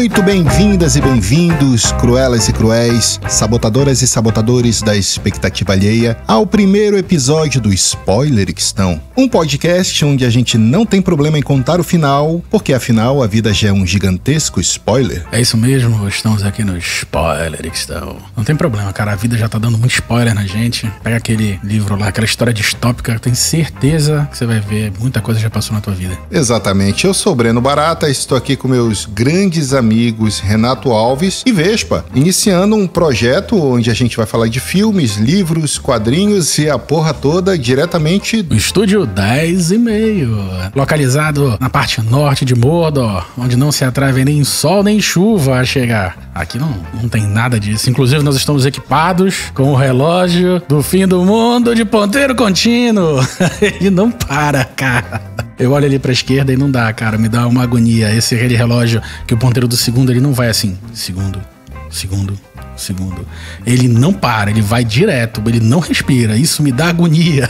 Muito bem-vindas e bem-vindos, cruelas e cruéis, sabotadoras e sabotadores da expectativa alheia, ao primeiro episódio do Spoilericstão, um podcast onde a gente não tem problema em contar o final, porque afinal a vida já é um gigantesco spoiler. É isso mesmo, estamos aqui no Spoilericstão. Não tem problema, cara, a vida já tá dando muito spoiler na gente. Pega aquele livro lá, aquela história distópica, tenho certeza que você vai ver, muita coisa já passou na tua vida. Exatamente, eu sou Breno Barata, estou aqui com meus grandes amigos Renato Alves e Vespa, iniciando um projeto onde a gente vai falar de filmes, livros, quadrinhos e a porra toda diretamente do Estúdio 10,5, localizado na parte norte de Mordor, onde não se atreve nem sol nem chuva a chegar. Aqui não tem nada disso, inclusive nós estamos equipados com o relógio do fim do mundo de ponteiro contínuo. Ele não para, cara. Eu olho ali pra esquerda e não dá, cara, me dá uma agonia. Aquele relógio que o ponteiro do segundo, ele não vai assim, segundo. Ele não para, ele vai direto, ele não respira, isso me dá agonia.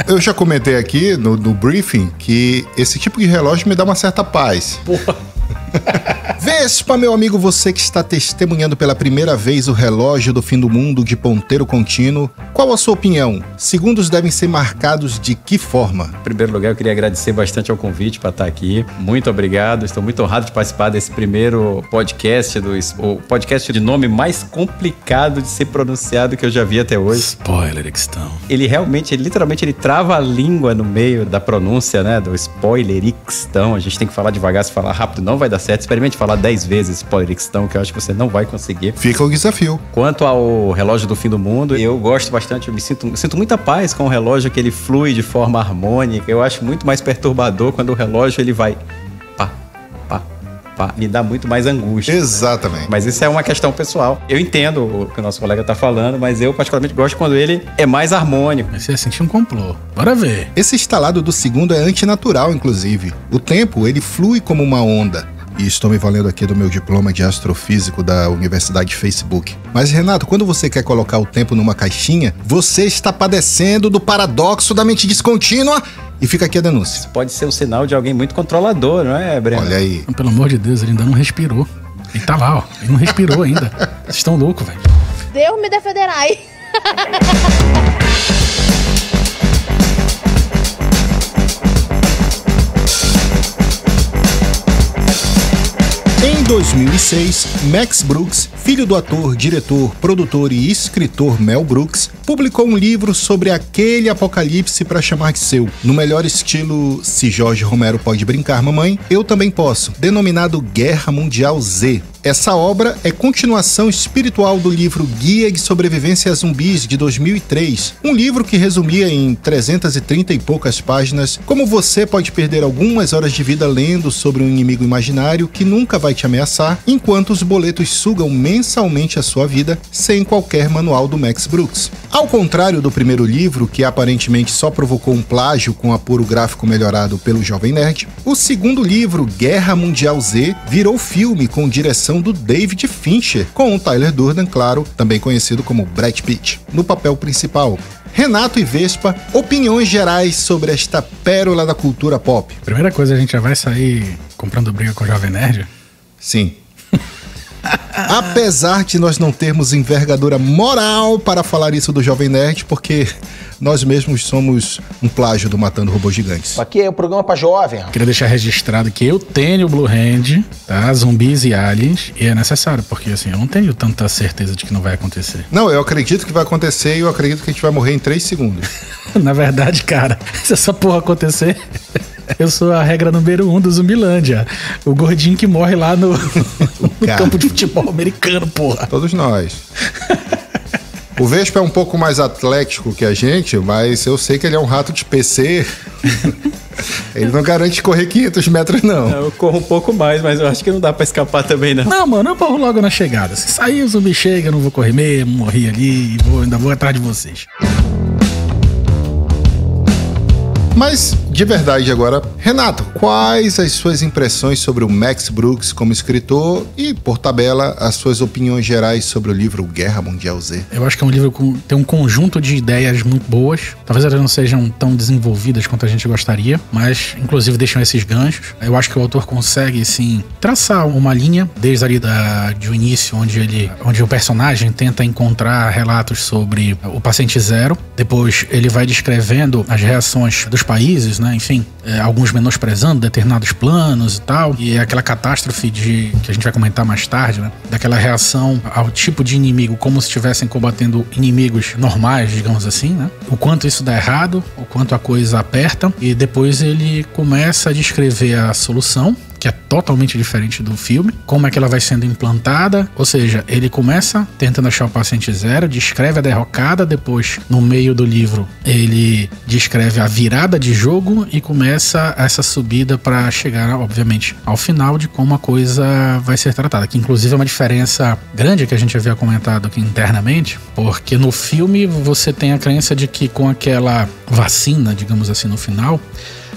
Eu já comentei aqui no briefing que esse tipo de relógio me dá uma certa paz. Porra. Vespa, meu amigo, você que está testemunhando pela primeira vez o relógio do fim do mundo de ponteiro contínuo, qual a sua opinião? Segundos devem ser marcados de que forma? Em primeiro lugar, eu queria agradecer bastante ao convite para estar aqui. Muito obrigado, estou muito honrado de participar desse primeiro podcast, o podcast de nome mais complicado de ser pronunciado que eu já vi até hoje. Spoilericstão. Ele literalmente trava a língua no meio da pronúncia, né, do Spoilericstão. A gente tem que falar devagar, se falar rápido não vai dar certo. Experimente falar 10 vezes Spoilericstão, que eu acho que você não vai conseguir. Fica o desafio. Quanto ao relógio do fim do mundo, eu gosto bastante, eu sinto muita paz com o relógio, que ele flui de forma harmônica. Eu acho muito mais perturbador quando o relógio ele vai pá, me dá muito mais angústia. Exatamente. Mas isso é uma questão pessoal. Eu entendo o que o nosso colega tá falando, mas eu particularmente gosto quando ele é mais harmônico. Você ia sentir um complô. Bora ver. Esse estalado do segundo é antinatural, inclusive. O tempo, ele flui como uma onda. E estou me valendo aqui do meu diploma de astrofísico da Universidade Facebook. Mas, Renato, quando você quer colocar o tempo numa caixinha, você está padecendo do paradoxo da mente descontínua. E fica aqui a denúncia. Isso pode ser um sinal de alguém muito controlador, não é, Breno? Olha aí. Pelo amor de Deus, ele ainda não respirou. Ele tá lá, ó. Ele não respirou ainda. Vocês estão loucos, velho. Deus me defenderai. Em 2006, Max Brooks, filho do ator, diretor, produtor e escritor Mel Brooks, publicou um livro sobre aquele apocalipse para chamar de seu, no melhor estilo Se Jorge Romero pode brincar, mamãe, eu também posso, denominado Guerra Mundial Z. Essa obra é continuação espiritual do livro Guia de Sobrevivência a Zumbis, de 2003, um livro que resumia em 330 e poucas páginas como você pode perder algumas horas de vida lendo sobre um inimigo imaginário que nunca vai te ameaçar, enquanto os boletos sugam mensalmente a sua vida, sem qualquer manual do Max Brooks. Ao contrário do primeiro livro, que aparentemente só provocou um plágio com apuro gráfico melhorado pelo Jovem Nerd, o segundo livro, Guerra Mundial Z, virou filme com direção do David Fincher, com o Tyler Durden, claro, também conhecido como Brad Pitt, no papel principal. Renato e Vespa, opiniões gerais sobre esta pérola da cultura pop. Primeira coisa, a gente já vai sair comprando briga com o Jovem Nerd? Sim. Apesar de nós não termos envergadura moral para falar isso do Jovem Nerd, porque nós mesmos somos um plágio do Matando Robôs Gigantes. Aqui é o programa pra jovem. Queria deixar registrado que eu tenho o Blue Hand, tá? Zumbis e aliens, e é necessário, porque assim, eu não tenho tanta certeza de que não vai acontecer. Não, eu acredito que vai acontecer e eu acredito que a gente vai morrer em 3 segundos. Na verdade, cara, se essa porra acontecer... Eu sou a regra número 1 do Zumbilândia. O gordinho que morre lá no campo de futebol americano, porra. Todos nós. O Vespa é um pouco mais atlético que a gente, mas eu sei que ele é um rato de PC. Ele não garante correr 500 metros, não. Eu corro um pouco mais, mas eu acho que não dá pra escapar também, não. Não, mano, eu corro logo na chegada. Se sair o zumbi chega, eu não vou correr mesmo, morri ali e ainda vou atrás de vocês. Mas, de verdade agora, Renato, quais as suas impressões sobre o Max Brooks como escritor e, por tabela, as suas opiniões gerais sobre o livro Guerra Mundial Z? Eu acho que é um livro que tem um conjunto de ideias muito boas. Talvez elas não sejam tão desenvolvidas quanto a gente gostaria, mas, inclusive, deixam esses ganchos. Eu acho que o autor consegue, sim, traçar uma linha, desde ali do início, onde o personagem tenta encontrar relatos sobre o paciente zero. Depois, ele vai descrevendo as reações dos países, né? Enfim, alguns menosprezando determinados planos e tal, e aquela catástrofe que a gente vai comentar mais tarde, né? Daquela reação ao tipo de inimigo, como se estivessem combatendo inimigos normais, digamos assim, né? O quanto isso dá errado, o quanto a coisa aperta, e depois ele começa a descrever a solução, que é totalmente diferente do filme, como é que ela vai sendo implantada, ou seja, ele começa tentando achar o paciente zero, descreve a derrocada, depois, no meio do livro, ele descreve a virada de jogo e começa essa subida para chegar, obviamente, ao final de como a coisa vai ser tratada, que inclusive é uma diferença grande que a gente havia comentado aqui internamente, porque no filme você tem a crença de que com aquela vacina, digamos assim, no final,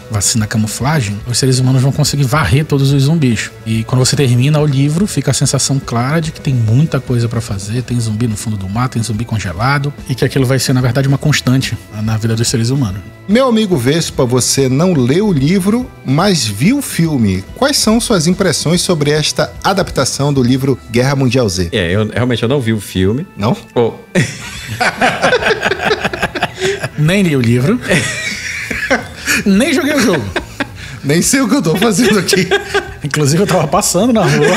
vacina camuflagem, os seres humanos vão conseguir varrer todos os zumbis. E quando você termina o livro, fica a sensação clara de que tem muita coisa pra fazer, tem zumbi no fundo do mar, tem zumbi congelado, e que aquilo vai ser, na verdade, uma constante na vida dos seres humanos. Meu amigo Vespa, você não leu o livro, mas viu o filme. Quais são suas impressões sobre esta adaptação do livro Guerra Mundial Z? Eu realmente não vi o filme. Não? Oh. Nem li o livro. Nem joguei o jogo. Nem sei o que eu tô fazendo aqui. Inclusive eu tava passando na rua.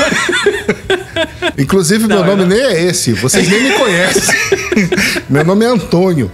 Inclusive meu nome nem é esse. Vocês nem me conhecem. Meu nome é Antônio.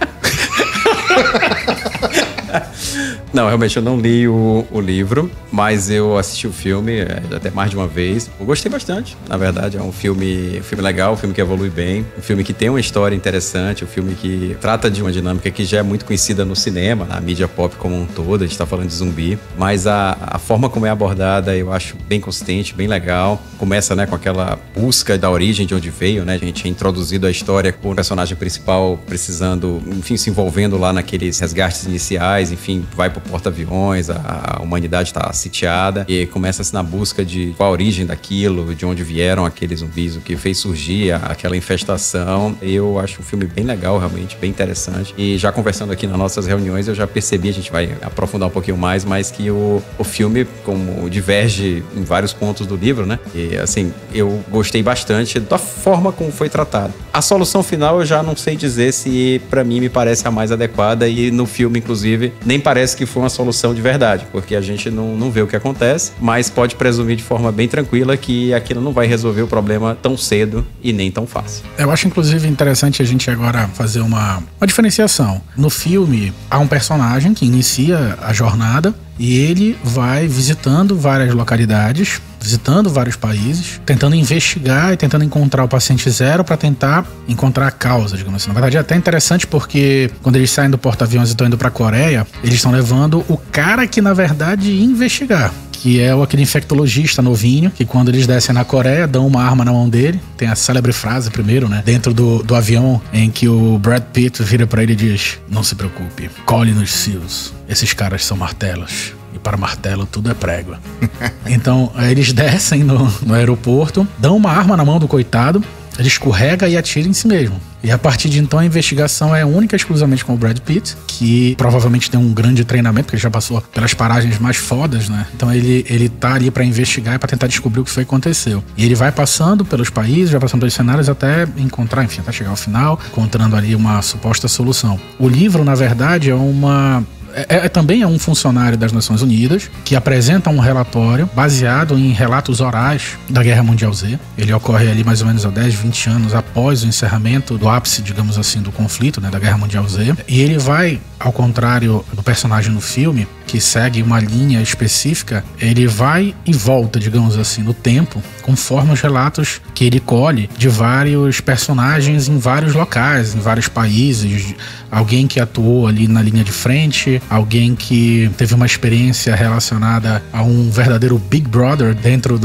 Não, realmente eu não li o livro, mas eu assisti o filme até mais de uma vez. Eu gostei bastante, na verdade. É um filme legal, um filme que evolui bem, um filme que tem uma história interessante, um filme que trata de uma dinâmica que já é muito conhecida no cinema, na mídia pop como um todo. A gente tá falando de zumbi, mas a forma como é abordada eu acho bem consistente, bem legal. Começa, né, com aquela busca da origem de onde veio, né? A gente é introduzido a história com o personagem principal precisando, enfim, se envolvendo lá naqueles resgates iniciais, enfim, vai pro porta-aviões, a humanidade está sitiada e começa-se na busca de qual a origem daquilo, de onde vieram aqueles zumbis, o que fez surgir aquela infestação. Eu acho um filme bem legal, realmente, bem interessante. E já conversando aqui nas nossas reuniões, eu já percebi, a gente vai aprofundar um pouquinho mais, mas que o filme, como diverge em vários pontos do livro, né? E, assim, eu gostei bastante da forma como foi tratado. A solução final eu já não sei dizer se, pra mim, me parece a mais adequada e no filme, inclusive, nem parece que foi uma solução de verdade, porque a gente não vê o que acontece, mas pode presumir de forma bem tranquila que aquilo não vai resolver o problema tão cedo e nem tão fácil. Eu acho, inclusive, interessante a gente agora fazer uma diferenciação. No filme, há um personagem que inicia a jornada e ele vai visitando várias localidades, visitando vários países, tentando investigar e tentando encontrar o paciente zero para tentar encontrar a causa, digamos assim. Na verdade é até interessante porque quando eles saem do porta-aviões e estão indo para a Coreia, eles estão levando o cara que na verdade ia investigar, que é aquele infectologista novinho, que quando eles descem na Coreia, dão uma arma na mão dele. Tem a célebre frase primeiro, né? Dentro do avião, em que o Brad Pitt vira pra ele e diz: não se preocupe, colhe nos seals. Esses caras são martelos. E para martelo tudo é prego. Então, eles descem no aeroporto, dão uma arma na mão do coitado, ele escorrega e atira em si mesmo. E a partir de então a investigação é única e exclusivamente com o Brad Pitt, que provavelmente tem um grande treinamento, porque ele já passou pelas paragens mais fodas, né? Então ele tá ali pra investigar e pra tentar descobrir o que foi que aconteceu. E ele vai passando pelos países, vai passando pelos cenários até encontrar, enfim, até chegar ao final, encontrando ali uma suposta solução. O livro, na verdade, também é um funcionário das Nações Unidas que apresenta um relatório baseado em relatos orais da Guerra Mundial Z. Ele ocorre ali mais ou menos há 10, 20 anos após o encerramento do ápice, digamos assim, do conflito, né, da Guerra Mundial Z. E ele vai, ao contrário do personagem no filme, que segue uma linha específica, ele vai e volta, digamos assim, no tempo, conforme os relatos que ele colhe de vários personagens em vários locais, em vários países. Alguém que atuou ali na linha de frente, alguém que teve uma experiência relacionada a um verdadeiro Big Brother dentro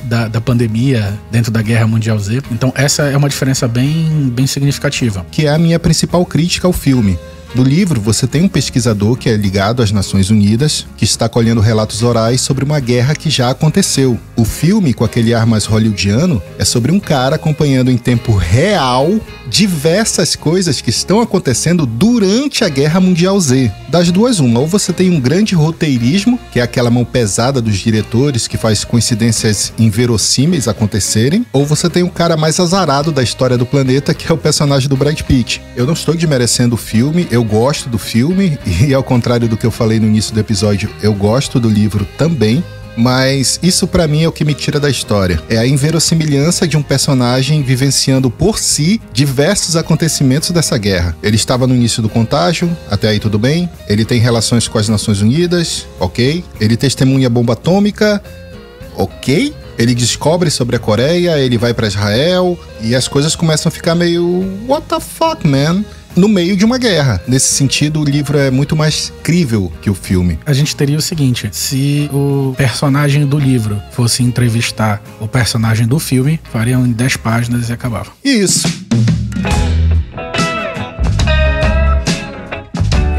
da pandemia, dentro da Guerra Mundial Z. Então essa é uma diferença bem significativa. Que é a minha principal crítica ao filme. No livro, você tem um pesquisador que é ligado às Nações Unidas, que está colhendo relatos orais sobre uma guerra que já aconteceu. O filme, com aquele ar mais hollywoodiano, é sobre um cara acompanhando em tempo real diversas coisas que estão acontecendo durante a Guerra Mundial Z. Das duas, uma, ou você tem um grande roteirismo, que é aquela mão pesada dos diretores que faz coincidências inverossímeis acontecerem, ou você tem um cara mais azarado da história do planeta, que é o personagem do Brad Pitt. Eu não estou desmerecendo o filme, eu gosto do filme, e ao contrário do que eu falei no início do episódio, eu gosto do livro também. Mas isso pra mim é o que me tira da história. É a inverossimilhança de um personagem vivenciando por si diversos acontecimentos dessa guerra. Ele estava no início do contágio, até aí tudo bem. Ele tem relações com as Nações Unidas, ok. Ele testemunha a bomba atômica, ok. Ele descobre sobre a Coreia, ele vai pra Israel, e as coisas começam a ficar meio... What the fuck, man? No meio de uma guerra. Nesse sentido, o livro é muito mais crível que o filme. A gente teria o seguinte: se o personagem do livro fosse entrevistar o personagem do filme, fariam em 10 páginas e acabava. Isso.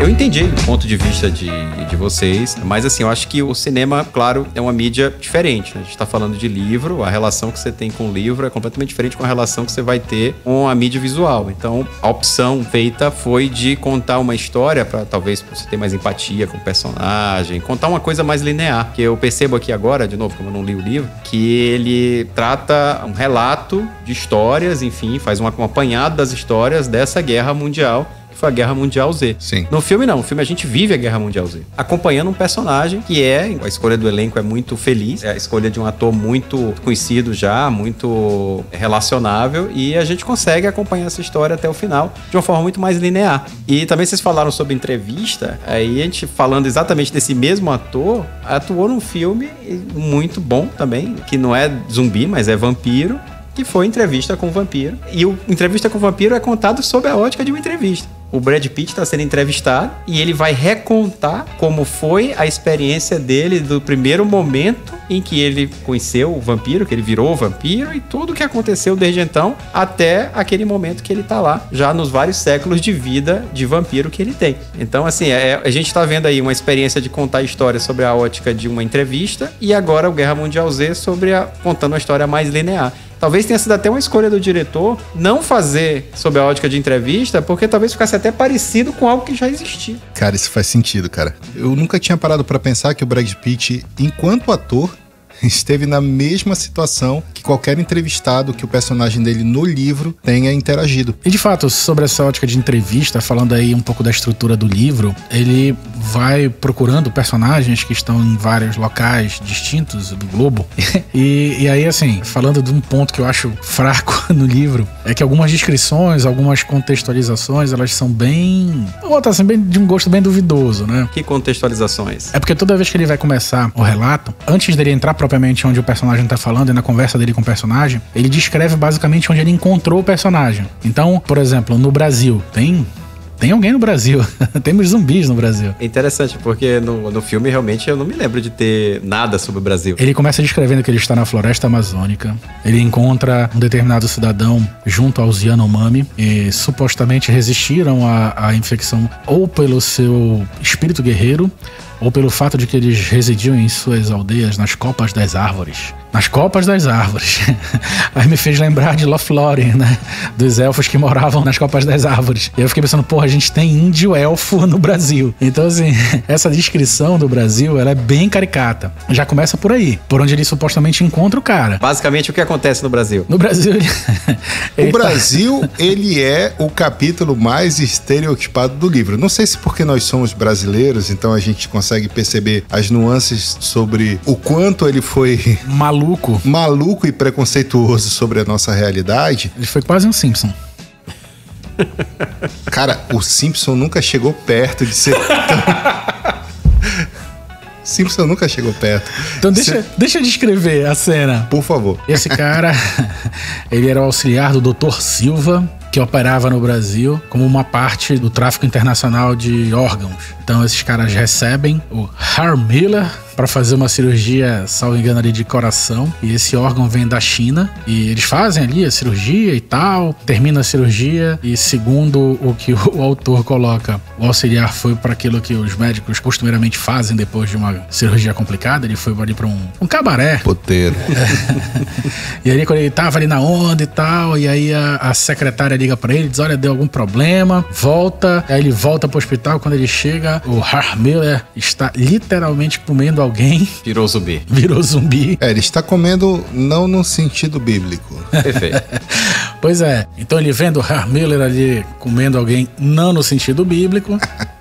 Eu entendi o ponto de vista de vocês, mas assim, eu acho que o cinema, claro, é uma mídia diferente, né? A gente tá falando de livro, a relação que você tem com o livro é completamente diferente com a relação que você vai ter com a mídia visual. Então, a opção feita foi de contar uma história para talvez você ter mais empatia com o personagem, contar uma coisa mais linear, que eu percebo aqui agora, de novo, como eu não li o livro, que ele trata um relato de histórias, enfim, faz um apanhado das histórias dessa guerra mundial, foi a Guerra Mundial Z. Sim. No filme não, no filme a gente vive a Guerra Mundial Z, acompanhando um personagem que a escolha do elenco é muito feliz, é a escolha de um ator muito conhecido já, muito relacionável, e a gente consegue acompanhar essa história até o final de uma forma muito mais linear. E também vocês falaram sobre entrevista, aí a gente falando exatamente desse mesmo ator, atuou num filme muito bom também, que não é zumbi, mas é vampiro, que foi Entrevista com o Vampiro. E o Entrevista com o Vampiro é contado sob a ótica de uma entrevista. O Brad Pitt está sendo entrevistado e ele vai recontar como foi a experiência dele do primeiro momento em que ele conheceu o vampiro, que ele virou o vampiro, e tudo o que aconteceu desde então até aquele momento que ele tá lá, já nos vários séculos de vida de vampiro que ele tem. Então, assim, a gente tá vendo aí uma experiência de contar história sobre a ótica de uma entrevista, e agora o Guerra Mundial Z contando uma história mais linear. Talvez tenha sido até uma escolha do diretor não fazer sob a ótica de entrevista, porque talvez ficasse até parecido com algo que já existia. Cara, isso faz sentido, cara. Eu nunca tinha parado pra pensar que o Brad Pitt, enquanto ator, esteve na mesma situação que qualquer entrevistado que o personagem dele no livro tenha interagido. E de fato, sobre essa ótica de entrevista, falando aí um pouco da estrutura do livro, ele vai procurando personagens que estão em vários locais distintos do globo. E aí, assim, falando de um ponto que eu acho fraco no livro, é que algumas descrições, algumas contextualizações, elas são bem... vou botar assim, bem, de um gosto bem duvidoso, né? Que contextualizações? É porque toda vez que ele vai começar o relato, antes dele entrar propriamente onde o personagem tá falando e na conversa dele com o personagem, ele descreve basicamente onde ele encontrou o personagem. Então, por exemplo, no Brasil, tem alguém no Brasil. Temos zumbis no Brasil. É interessante, porque no filme realmente eu não me lembro de ter nada sobre o Brasil. Ele começa descrevendo que ele está na floresta amazônica. Ele encontra um determinado cidadão junto aos Yanomami e supostamente resistiram à infecção ou pelo seu espírito guerreiro ou pelo fato de que eles residiam em suas aldeias nas copas das árvores. Nas copas das árvores. Aí me fez lembrar de Lothlórien, né? Dos elfos que moravam nas copas das árvores. E eu fiquei pensando, porra, a gente tem índio-elfo no Brasil. Então, assim, essa descrição do Brasil, ela é bem caricata. Já começa por aí, por onde ele supostamente encontra o cara. Basicamente, o que acontece no Brasil? No Brasil, o Brasil, ele é o capítulo mais estereotipado do livro. Não sei se porque nós somos brasileiros, então a gente consegue perceber as nuances sobre o quanto ele foi... maluco e preconceituoso sobre a nossa realidade. Ele foi quase um Simpson. Cara, o Simpson nunca chegou perto de ser Simpson nunca chegou perto. Então deixa eu descrever a cena. Por favor. Esse cara, ele era o auxiliar do Dr. Silva, que operava no Brasil como uma parte do tráfico internacional de órgãos. Então esses caras recebem o Harry Miller, pra fazer uma cirurgia, salvo engano, ali de coração. E esse órgão vem da China. E eles fazem ali a cirurgia e tal. Termina a cirurgia. E segundo o que o autor coloca, o auxiliar foi para aquilo que os médicos costumeiramente fazem depois de uma cirurgia complicada. Ele foi ali pra um cabaré. Poteiro. E aí quando ele tava ali na onda e tal, e aí a secretária liga pra ele, diz, olha, deu algum problema, volta. Aí ele volta pro hospital, quando ele chega, o Miller está literalmente comendo alguém. Virou zumbi. Virou zumbi. Ele está comendo não no sentido bíblico. Perfeito. Pois é, então ele vendo o Miller ali comendo alguém não no sentido bíblico,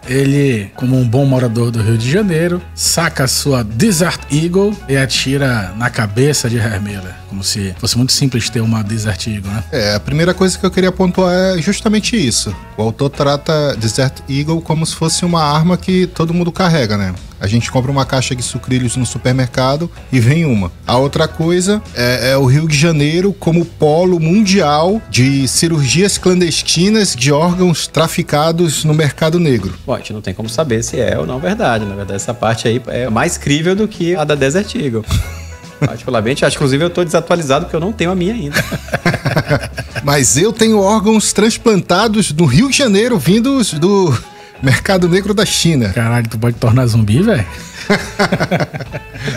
ele, como um bom morador do Rio de Janeiro, saca a sua Desert Eagle e atira na cabeça de Miller. Como se fosse muito simples ter uma Desert Eagle, né? A primeira coisa que eu queria pontuar é justamente isso. O autor trata Desert Eagle como se fosse uma arma que todo mundo carrega, né? A gente compra uma caixa de sucrilhos no supermercado e vem uma. A outra coisa é o Rio de Janeiro como polo mundial de cirurgias clandestinas de órgãos traficados no mercado negro. Bom, a gente não tem como saber se é ou não verdade. Na verdade, essa parte aí é mais crível do que a da Desert Eagle. Particularmente, inclusive eu tô desatualizado porque eu não tenho a minha ainda. Mas eu tenho órgãos transplantados no Rio de Janeiro vindos do mercado negro da China. Caralho, tu pode tornar zumbi, velho?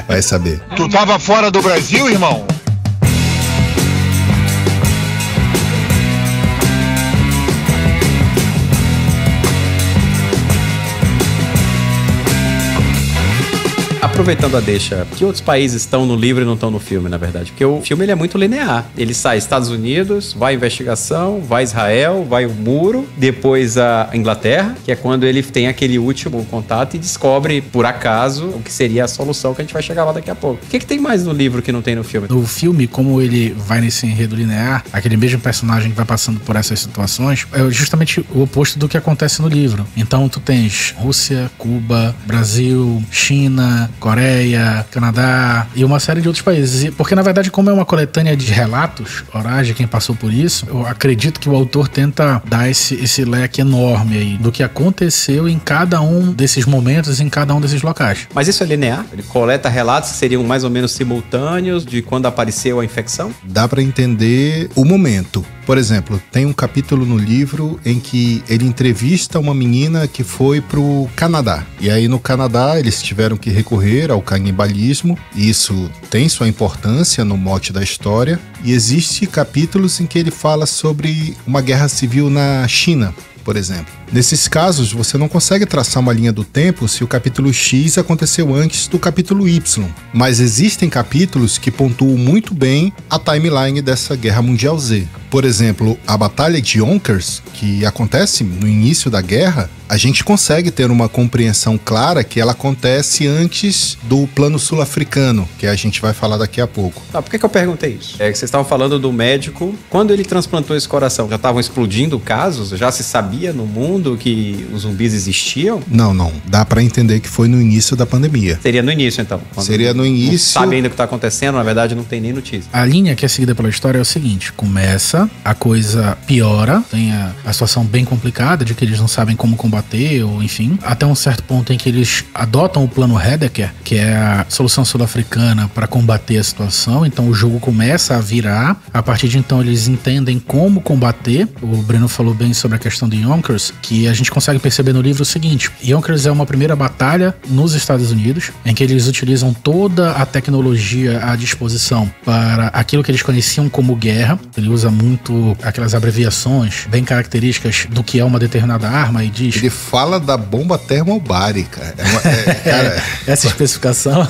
Vai saber. Tu tava fora do Brasil, irmão? Aproveitando a deixa, que outros países estão no livro e não estão no filme, na verdade? Porque o filme ele é muito linear. Ele sai Estados Unidos, vai a investigação, vai Israel, vai o muro, depois a Inglaterra, que é quando ele tem aquele último contato e descobre, por acaso, o que seria a solução que a gente vai chegar lá daqui a pouco. O que tem mais no livro que não tem no filme? No filme, como ele vai nesse enredo linear, aquele mesmo personagem que vai passando por essas situações, é justamente o oposto do que acontece no livro. Então tu tens Rússia, Cuba, Brasil, China, Coreia, Canadá e uma série de outros países. Porque, na verdade, como é uma coletânea de relatos orais de quem passou por isso, eu acredito que o autor tenta dar esse leque enorme aí do que aconteceu em cada um desses momentos, em cada um desses locais. Mas isso é linear? Ele coleta relatos que seriam mais ou menos simultâneos de quando apareceu a infecção? Dá pra entender o momento. Por exemplo, tem um capítulo no livro em que ele entrevista uma menina que foi pro Canadá. E aí no Canadá eles tiveram que recorrer ao canibalismo. E isso tem sua importância no mote da história. E existe capítulos em que ele fala sobre uma guerra civil na China, por exemplo. Nesses casos, você não consegue traçar uma linha do tempo se o capítulo X aconteceu antes do capítulo Y. Mas existem capítulos que pontuam muito bem a timeline dessa Guerra Mundial Z. Por exemplo, a Batalha de Yonkers, que acontece no início da guerra, a gente consegue ter uma compreensão clara que ela acontece antes do plano sul-africano, que a gente vai falar daqui a pouco. Tá, por que eu perguntei isso? É que vocês estavam falando do médico. Quando ele transplantou esse coração, já estavam explodindo casos? Já se sabia no mundo que os zumbis existiam? Não. Dá pra entender que foi no início da pandemia. Seria no início, então? Seria no início. Não sabe ainda o que tá acontecendo, na verdade não tem nem notícia. A linha que é seguida pela história é o seguinte: começa, a coisa piora, tem a situação bem complicada de que eles não sabem como combater, ou enfim, até um certo ponto em que eles adotam o plano Hedeker, que é a solução sul-africana para combater a situação. Então o jogo começa a virar. A partir de então eles entendem como combater. O Breno falou bem sobre a questão de Yonkers, que a gente consegue perceber no livro o seguinte: Yonkers é uma primeira batalha nos Estados Unidos, em que eles utilizam toda a tecnologia à disposição para aquilo que eles conheciam como guerra. Ele usa muito aquelas abreviações bem características do que é uma determinada arma e diz... Ele fala da bomba termobárica. Cara, essa especificação...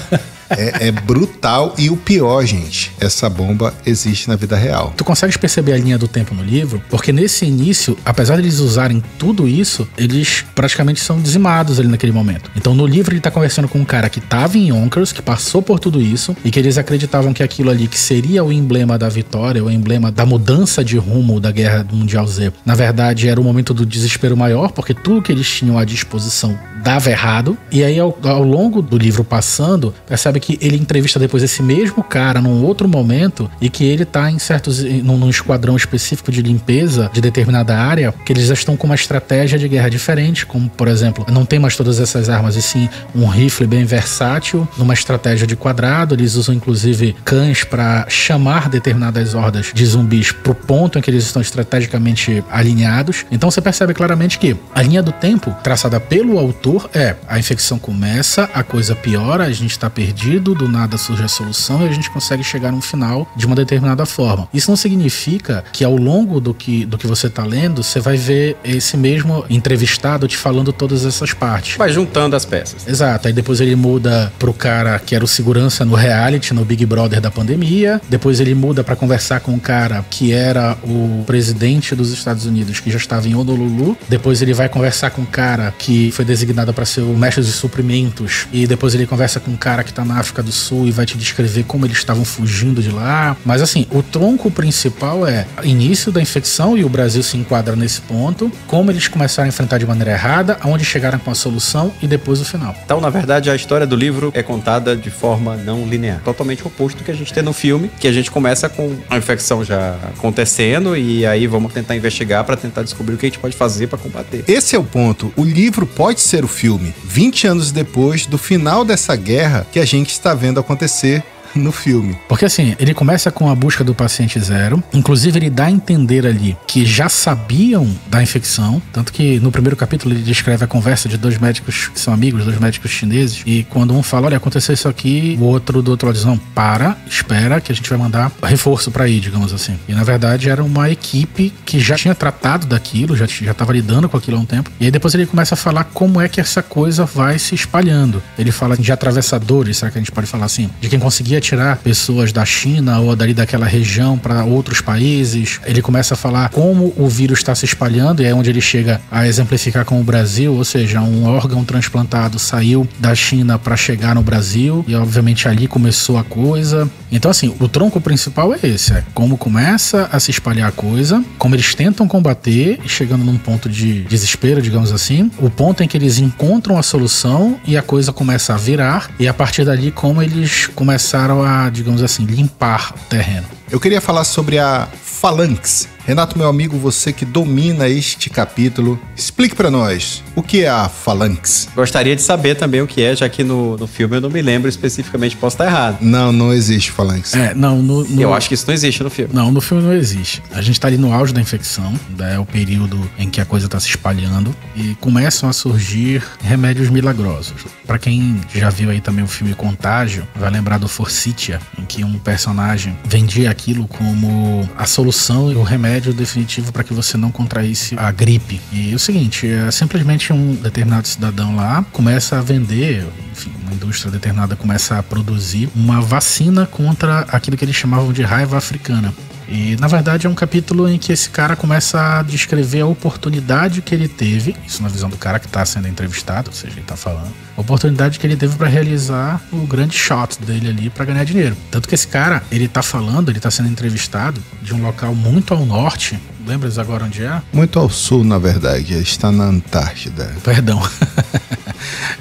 É brutal. E o pior, gente, essa bomba existe na vida real. Tu consegues perceber a linha do tempo no livro? Porque nesse início, apesar de eles usarem tudo isso, eles praticamente são dizimados ali naquele momento. Então no livro ele tá conversando com um cara que tava em Yonkers, que passou por tudo isso, e que eles acreditavam que aquilo ali que seria o emblema da vitória, o emblema da mudança de rumo da Guerra Mundial Z, na verdade era o momento do desespero maior, porque tudo que eles tinham à disposição dava errado. E aí ao longo do livro passando, percebe que ele entrevista depois esse mesmo cara num outro momento e que ele tá num esquadrão específico de limpeza de determinada área, que eles já estão com uma estratégia de guerra diferente, como, por exemplo, não tem mais todas essas armas, e sim um rifle bem versátil, numa estratégia de quadrado. Eles usam, inclusive, cães para chamar determinadas hordas de zumbis pro ponto em que eles estão estrategicamente alinhados. Então você percebe claramente que a linha do tempo traçada pelo autor a infecção começa, a coisa piora, a gente tá perdido, do nada surge a solução e a gente consegue chegar no final de uma determinada forma. Isso não significa que ao longo do que você tá lendo, você vai ver esse mesmo entrevistado te falando todas essas partes. Vai juntando as peças. Exato, aí depois ele muda pro cara que era o segurança no reality, no Big Brother da pandemia, depois ele muda pra conversar com o cara que era o presidente dos Estados Unidos, que já estava em Honolulu, depois ele vai conversar com o cara que foi designado para ser o mestre de suprimentos, e depois ele conversa com um cara que tá na África do Sul e vai te descrever como eles estavam fugindo de lá. Mas assim, o tronco principal é início da infecção, e o Brasil se enquadra nesse ponto, como eles começaram a enfrentar de maneira errada, aonde chegaram com a solução e depois o final. Então, na verdade, a história do livro é contada de forma não linear, totalmente oposto do que a gente tem no filme, que a gente começa com a infecção já acontecendo e aí vamos tentar investigar para tentar descobrir o que a gente pode fazer para combater. Esse é o ponto. O livro pode ser o filme, 20 anos depois do final dessa guerra que a gente está vendo acontecer no filme. Porque assim, ele começa com a busca do paciente zero, inclusive ele dá a entender ali que já sabiam da infecção, tanto que no primeiro capítulo ele descreve a conversa de dois médicos que são amigos, dois médicos chineses, e quando um fala, olha, aconteceu isso aqui, o outro do outro lado diz, não, espera que a gente vai mandar reforço pra ir, digamos assim. E na verdade era uma equipe que já tinha tratado daquilo, já estava lidando com aquilo há um tempo, e aí depois ele começa a falar como é que essa coisa vai se espalhando. Ele fala de atravessadores, será que a gente pode falar assim? De quem conseguia tirar pessoas da China ou dali daquela região para outros países. Ele começa a falar como o vírus está se espalhando, e é onde ele chega a exemplificar com o Brasil, ou seja, um órgão transplantado saiu da China para chegar no Brasil, e obviamente ali começou a coisa. Então assim, o tronco principal é esse, é como começa a se espalhar a coisa, como eles tentam combater, chegando num ponto de desespero, digamos assim, o ponto em que eles encontram a solução e a coisa começa a virar, e a partir dali como eles começaram a, digamos assim, limpar o terreno. Eu queria falar sobre a Phalanx. Renato, meu amigo, você que domina este capítulo, explique pra nós o que é a Phalanx. Gostaria de saber também o que é, já que no filme eu não me lembro especificamente, posso estar errado. Não existe Phalanx. Eu acho que isso não existe no filme. Não, no filme não existe. A gente tá ali no auge da infecção, é o período em que a coisa tá se espalhando e começam a surgir remédios milagrosos. Pra quem já viu aí também o filme Contágio, vai lembrar do Forsythia, em que um personagem vendia aquilo como a solução e o remédio definitivo para que você não contraísse a gripe. E é o seguinte, simplesmente um determinado cidadão lá começa a vender, enfim, uma indústria determinada começa a produzir uma vacina contra aquilo que eles chamavam de raiva africana. E, na verdade, é um capítulo em que esse cara começa a descrever a oportunidade que ele teve, isso na visão do cara que está sendo entrevistado, ou seja, ele está falando, a oportunidade que ele teve para realizar o grande shot dele ali para ganhar dinheiro. Tanto que esse cara, ele tá falando, ele tá sendo entrevistado de um local muito ao norte. Lembras agora onde é? Muito ao sul, na verdade. Está na Antártida. Perdão.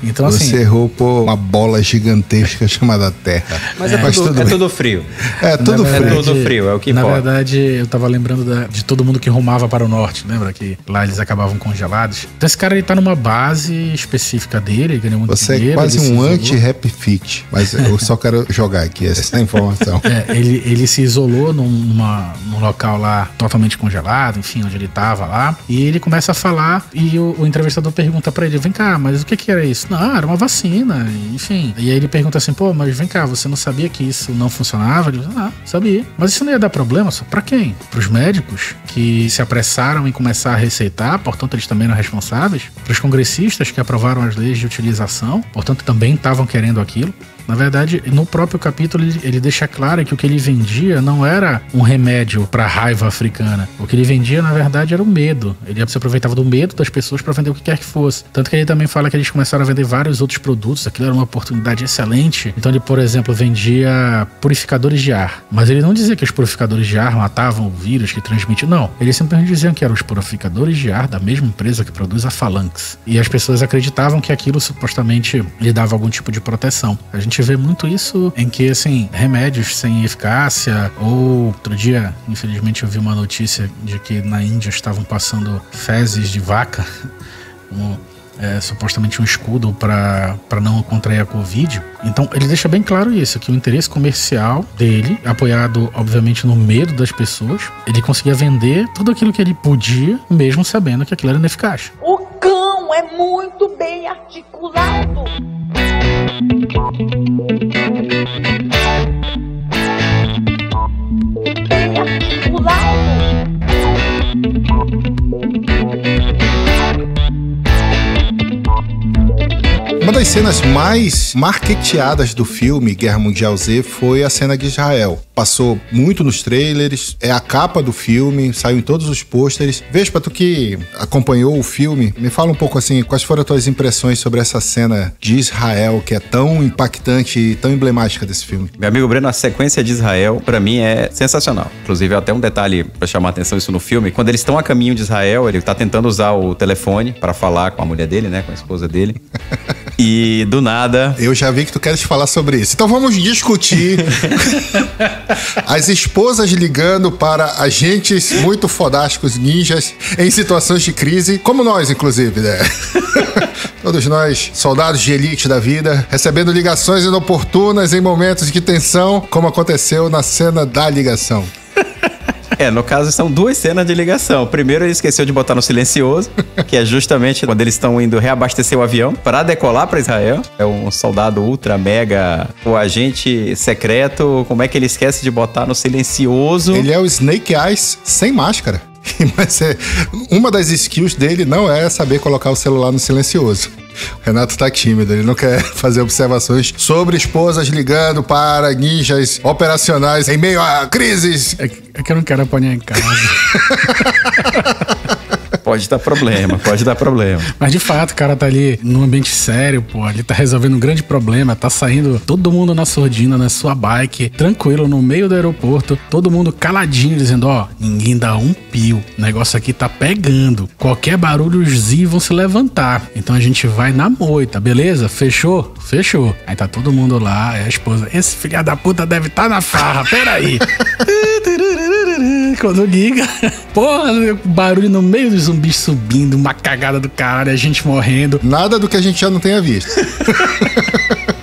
Então, assim, você errou por uma bola gigantesca chamada Terra. Mas é tudo frio. É tudo frio. É tudo frio, é o que importa. Na verdade, eu tava lembrando de todo mundo que rumava para o norte. Lembra que lá eles acabavam congelados? Então esse cara, ele tá numa base específica dele, ele ganhou muito dinheiro. Você é quase um anti-Happy Feet, mas eu só quero jogar aqui essa informação. Ele se isolou num local lá totalmente congelado, enfim, onde ele tava lá, e ele começa a falar, e o entrevistador pergunta pra ele, vem cá, mas o que era isso? Não, era uma vacina, enfim. E aí ele pergunta assim, pô, mas vem cá, você não sabia que isso não funcionava? Ele diz, sabia. Mas isso não ia dar problema? Só pra quem? Pros médicos que se apressaram em começar a receitar, portanto eles também eram responsáveis. Pros congressistas que aprovaram as leis de utilização, portanto também estavam querendo aquilo. Na verdade, no próprio capítulo, ele deixa claro que o que ele vendia não era um remédio para raiva africana. O que ele vendia, na verdade, era o medo. Ele se aproveitava do medo das pessoas para vender o que quer que fosse. Tanto que ele também fala que eles começaram a vender vários outros produtos. Aquilo era uma oportunidade excelente. Então ele, por exemplo, vendia purificadores de ar. Mas ele não dizia que os purificadores de ar matavam o vírus que transmitia. Não. Eles simplesmente diziam que eram os purificadores de ar da mesma empresa que produz a Phalanx. E as pessoas acreditavam que aquilo supostamente lhe dava algum tipo de proteção. A gente gente vê muito isso em que, assim, remédios sem eficácia, ou outro dia, infelizmente, eu vi uma notícia de que na Índia estavam passando fezes de vaca como supostamente um escudo para não contrair a Covid. Então ele deixa bem claro isso, que o interesse comercial dele, apoiado obviamente no medo das pessoas, ele conseguia vender tudo aquilo que ele podia, mesmo sabendo que aquilo era ineficaz. O cão é muito bem articulado. Bem articulado. Uma das cenas mais marketeadas do filme Guerra Mundial Z foi a cena de Israel. Passou muito nos trailers, é a capa do filme, saiu em todos os pôsteres. Vespa, tu que acompanhou o filme, me fala um pouco assim, quais foram as tuas impressões sobre essa cena de Israel, que é tão impactante e tão emblemática desse filme? Meu amigo Breno, a sequência de Israel, pra mim, é sensacional. Inclusive, até um detalhe pra chamar a atenção isso no filme, quando eles estão a caminho de Israel, ele tá tentando usar o telefone pra falar com a mulher dele, né, com a esposa dele. E do nada... Eu já vi que tu queres falar sobre isso. Então vamos discutir as esposas ligando para agentes muito fodásticos ninjas em situações de crise, como nós, inclusive, né? Todos nós, soldados de elite da vida, recebendo ligações inoportunas em momentos de tensão, como aconteceu na cena da ligação. No caso, são duas cenas de ligação. Primeiro, ele esqueceu de botar no silencioso, que é justamente quando eles estão indo reabastecer o avião para decolar para Israel. É um soldado ultra mega, o agente secreto. Como é que ele esquece de botar no silencioso? Ele é o Snake Eyes sem máscara. Mas uma das skills dele não é saber colocar o celular no silencioso. O Renato tá tímido, ele não quer fazer observações sobre esposas ligando para ninjas operacionais em meio a crises. É que eu não quero apanhar em casa. Pode dar problema. Mas de fato, o cara tá ali num ambiente sério, pô. Ele tá resolvendo um grande problema. Tá saindo todo mundo na surdina, na sua bike, tranquilo, no meio do aeroporto. Todo mundo caladinho, dizendo, ninguém dá um pio. O negócio aqui tá pegando. Qualquer barulho, os Z vão se levantar. Então a gente vai na moita, beleza? Fechou? Fechou. Aí tá todo mundo lá, a esposa. Esse filho da puta deve estar na farra, peraí. Quando liga, porra, barulho no meio dos zumbis subindo, uma cagada do caralho, a gente morrendo. Nada do que a gente já não tenha visto.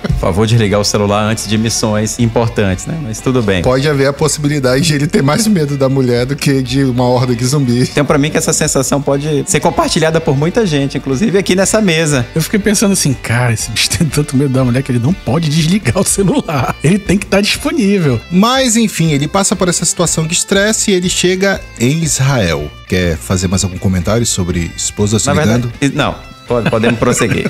Por favor, desligar o celular antes de missões importantes, né? Mas tudo bem. Pode haver a possibilidade de ele ter mais medo da mulher do que de uma horda de zumbis. Então, pra mim, que essa sensação pode ser compartilhada por muita gente, inclusive aqui nessa mesa. Eu fiquei pensando assim, cara, esse bicho tem tanto medo da mulher que ele não pode desligar o celular. Ele tem que estar disponível. Mas, enfim, ele passa por essa situação de estresse e ele chega em Israel. Quer fazer mais algum comentário sobre esposas ligando? Verdade, não. Podemos prosseguir.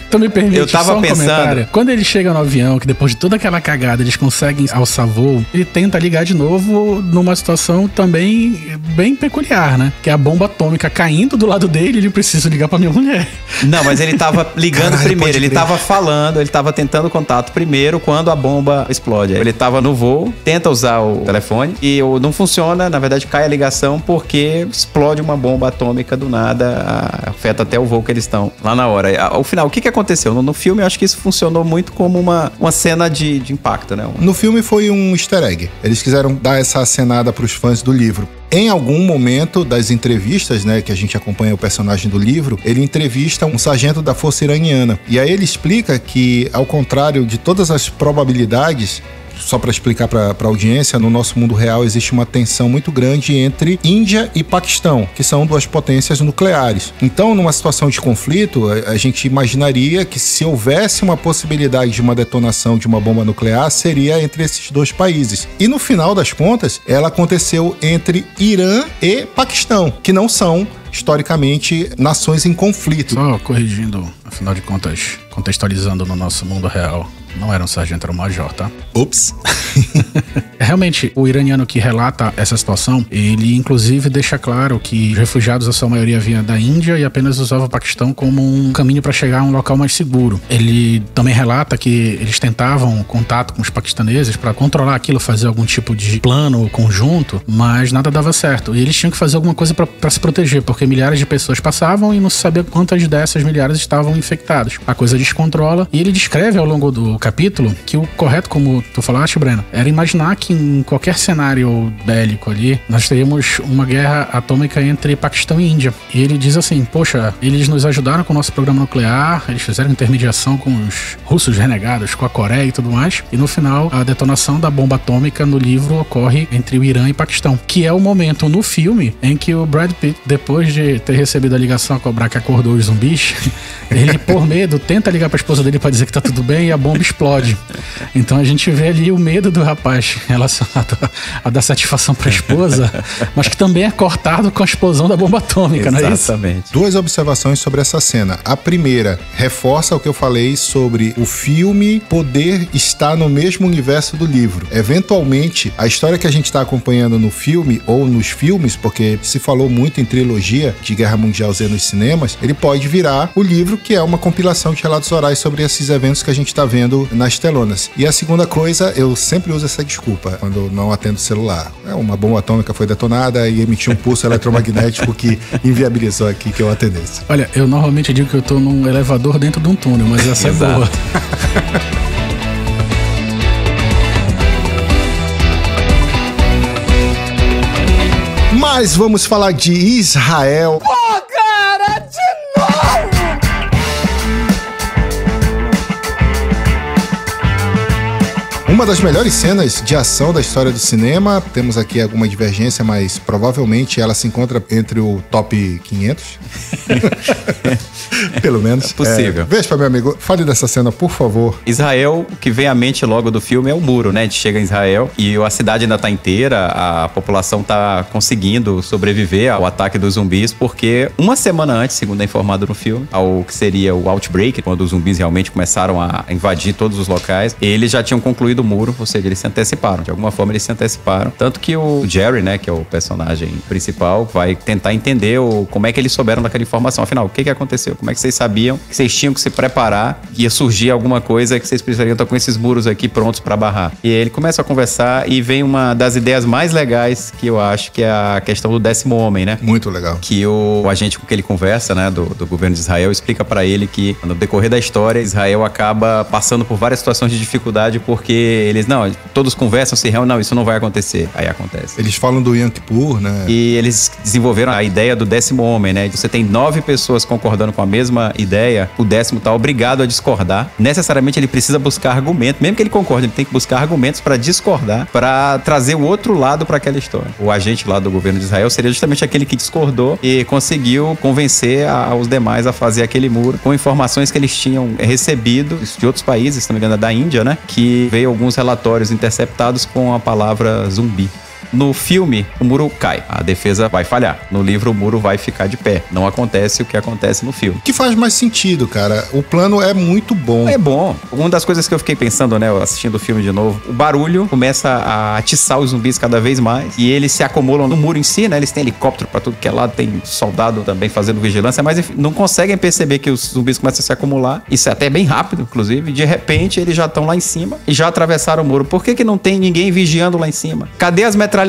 Então me permite eu tava só um pensando... comentário. Quando ele chega no avião, que depois de toda aquela cagada eles conseguem alçar voo, ele tenta ligar de novo numa situação também bem peculiar, né? Que é a bomba atômica caindo do lado dele, ele precisa ligar pra minha mulher. Não, mas ele tava ligando primeiro, ele tava falando, ele tava tentando contato primeiro quando a bomba explode. Ele tava no voo, tenta usar o telefone e não funciona, na verdade cai a ligação porque explode uma bomba atômica do nada, afeta até o voo que eles estão lá na hora. Ao final, o que aconteceu? No filme, eu acho que isso funcionou muito como uma cena de impacto, né? No filme foi um easter egg. Eles quiseram dar essa acenada pros fãs do livro. Em algum momento das entrevistas, né, que a gente acompanha o personagem do livro, ele entrevista um sargento da Força Iraniana. E aí ele explica que, ao contrário de todas as probabilidades, só para explicar para a audiência, no nosso mundo real existe uma tensão muito grande entre Índia e Paquistão, que são duas potências nucleares. Então, numa situação de conflito, a gente imaginaria que se houvesse uma possibilidade de uma detonação de uma bomba nuclear, seria entre esses dois países. E no final das contas, ela aconteceu entre Irã e Paquistão, que não são historicamente nações em conflito. Só corrigindo, afinal de contas, contextualizando no nosso mundo real, não era um sargento, era um major, tá? Ups. Realmente, o iraniano que relata essa situação, ele inclusive deixa claro que os refugiados, a sua maioria, vinha da Índia e apenas usava o Paquistão como um caminho para chegar a um local mais seguro. Ele também relata que eles tentavam contato com os paquistaneses para controlar aquilo, fazer algum tipo de plano conjunto, mas nada dava certo. E eles tinham que fazer alguma coisa para se proteger, porque milhares de pessoas passavam e não se sabia quantas dessas milhares estavam infectadas. A coisa descontrola e ele descreve ao longo do capítulo que o correto, como tu falaste, Breno, era imaginar que em qualquer cenário bélico ali, nós teríamos uma guerra atômica entre Paquistão e Índia. E ele diz assim, poxa, eles nos ajudaram com o nosso programa nuclear, eles fizeram intermediação com os russos renegados, com a Coreia e tudo mais, e no final, a detonação da bomba atômica no livro ocorre entre o Irã e Paquistão, que é o momento no filme em que o Brad Pitt, depois de ter recebido a ligação a cobrar que acordou os zumbis, ele, por medo, tenta ligar pra esposa dele pra dizer que tá tudo bem e a bomba explode. Então a gente vê ali o medo do rapaz relacionado a dar satisfação pra esposa, mas que também é cortado com a explosão da bomba atômica, não é isso? Exatamente. Duas observações sobre essa cena. A primeira, reforça o que eu falei sobre o filme poder estar no mesmo universo do livro. Eventualmente, a história que a gente está acompanhando no filme, ou nos filmes, porque se falou muito em trilogia de Guerra Mundial Z nos cinemas, ele pode virar o livro, que é uma compilação de relatos orais sobre esses eventos que a gente está vendo nas telonas. E a segunda coisa, eu sempre uso essa desculpa quando não atendo o celular. Uma bomba atômica foi detonada e emitiu um pulso eletromagnético que inviabilizou aqui que eu atendesse. Olha, eu normalmente digo que eu tô num elevador dentro de um túnel, mas essa é boa. Mas vamos falar de Israel. Cara, de novo! Uma das melhores cenas de ação da história do cinema. Temos aqui alguma divergência, mas provavelmente ela se encontra entre o top 500. Pelo menos. É possível. Vespa, meu amigo, fale dessa cena, por favor. Israel, o que vem à mente logo do filme é o muro, né? A gente chega em Israel e a cidade ainda tá inteira, a população tá conseguindo sobreviver ao ataque dos zumbis, porque uma semana antes, segundo é informado no filme, ao que seria o Outbreak, quando os zumbis realmente começaram a invadir todos os locais, eles já tinham concluído o muro, ou seja, eles se anteciparam. De alguma forma, eles se anteciparam. Tanto que o Jerry, né, que é o personagem principal, vai tentar entender como é que eles souberam daquela informação. Afinal, o que aconteceu? Como é que vocês sabiam que vocês tinham que se preparar, ia surgir alguma coisa que vocês precisariam estar com esses muros aqui prontos pra barrar? E aí ele começa a conversar e vem uma das ideias mais legais que eu acho, que é a questão do 10º homem, né? Muito legal. Que o agente com que ele conversa, né, do governo de Israel, explica pra ele que no decorrer da história, Israel acaba passando por várias situações de dificuldade porque eles, não, todos conversam, se reúnem, não, isso não vai acontecer. Aí acontece. Eles falam do Yom Kippur, né? E eles desenvolveram a ideia do 10º homem, né? Você tem 9 pessoas concordando com a mesma ideia, o 10º tá obrigado a discordar. Necessariamente ele precisa buscar argumentos, mesmo que ele concorde, ele tem que buscar argumentos para discordar, para trazer o outro lado para aquela história. O agente lá do governo de Israel seria justamente aquele que discordou e conseguiu convencer os demais a fazer aquele muro com informações que eles tinham recebido de outros países, se não me engano, da Índia, né? Que veio alguns relatórios interceptados com a palavra zumbi. No filme, o muro cai, a defesa vai falhar. No livro, o muro vai ficar de pé. Não acontece o que acontece no filme. Que faz mais sentido, cara. O plano é muito bom. É bom. Uma das coisas que eu fiquei pensando, né, assistindo o filme de novo, o barulho começa a atiçar os zumbis cada vez mais e eles se acumulam no muro em si, né? Eles têm helicóptero pra tudo que é lado, tem soldado também fazendo vigilância, mas enfim, não conseguem perceber que os zumbis começam a se acumular. Isso é até bem rápido, inclusive. De repente, eles já estão lá em cima e já atravessaram o muro. Por que não tem ninguém vigiando lá em cima? Cadê as metralhadoras?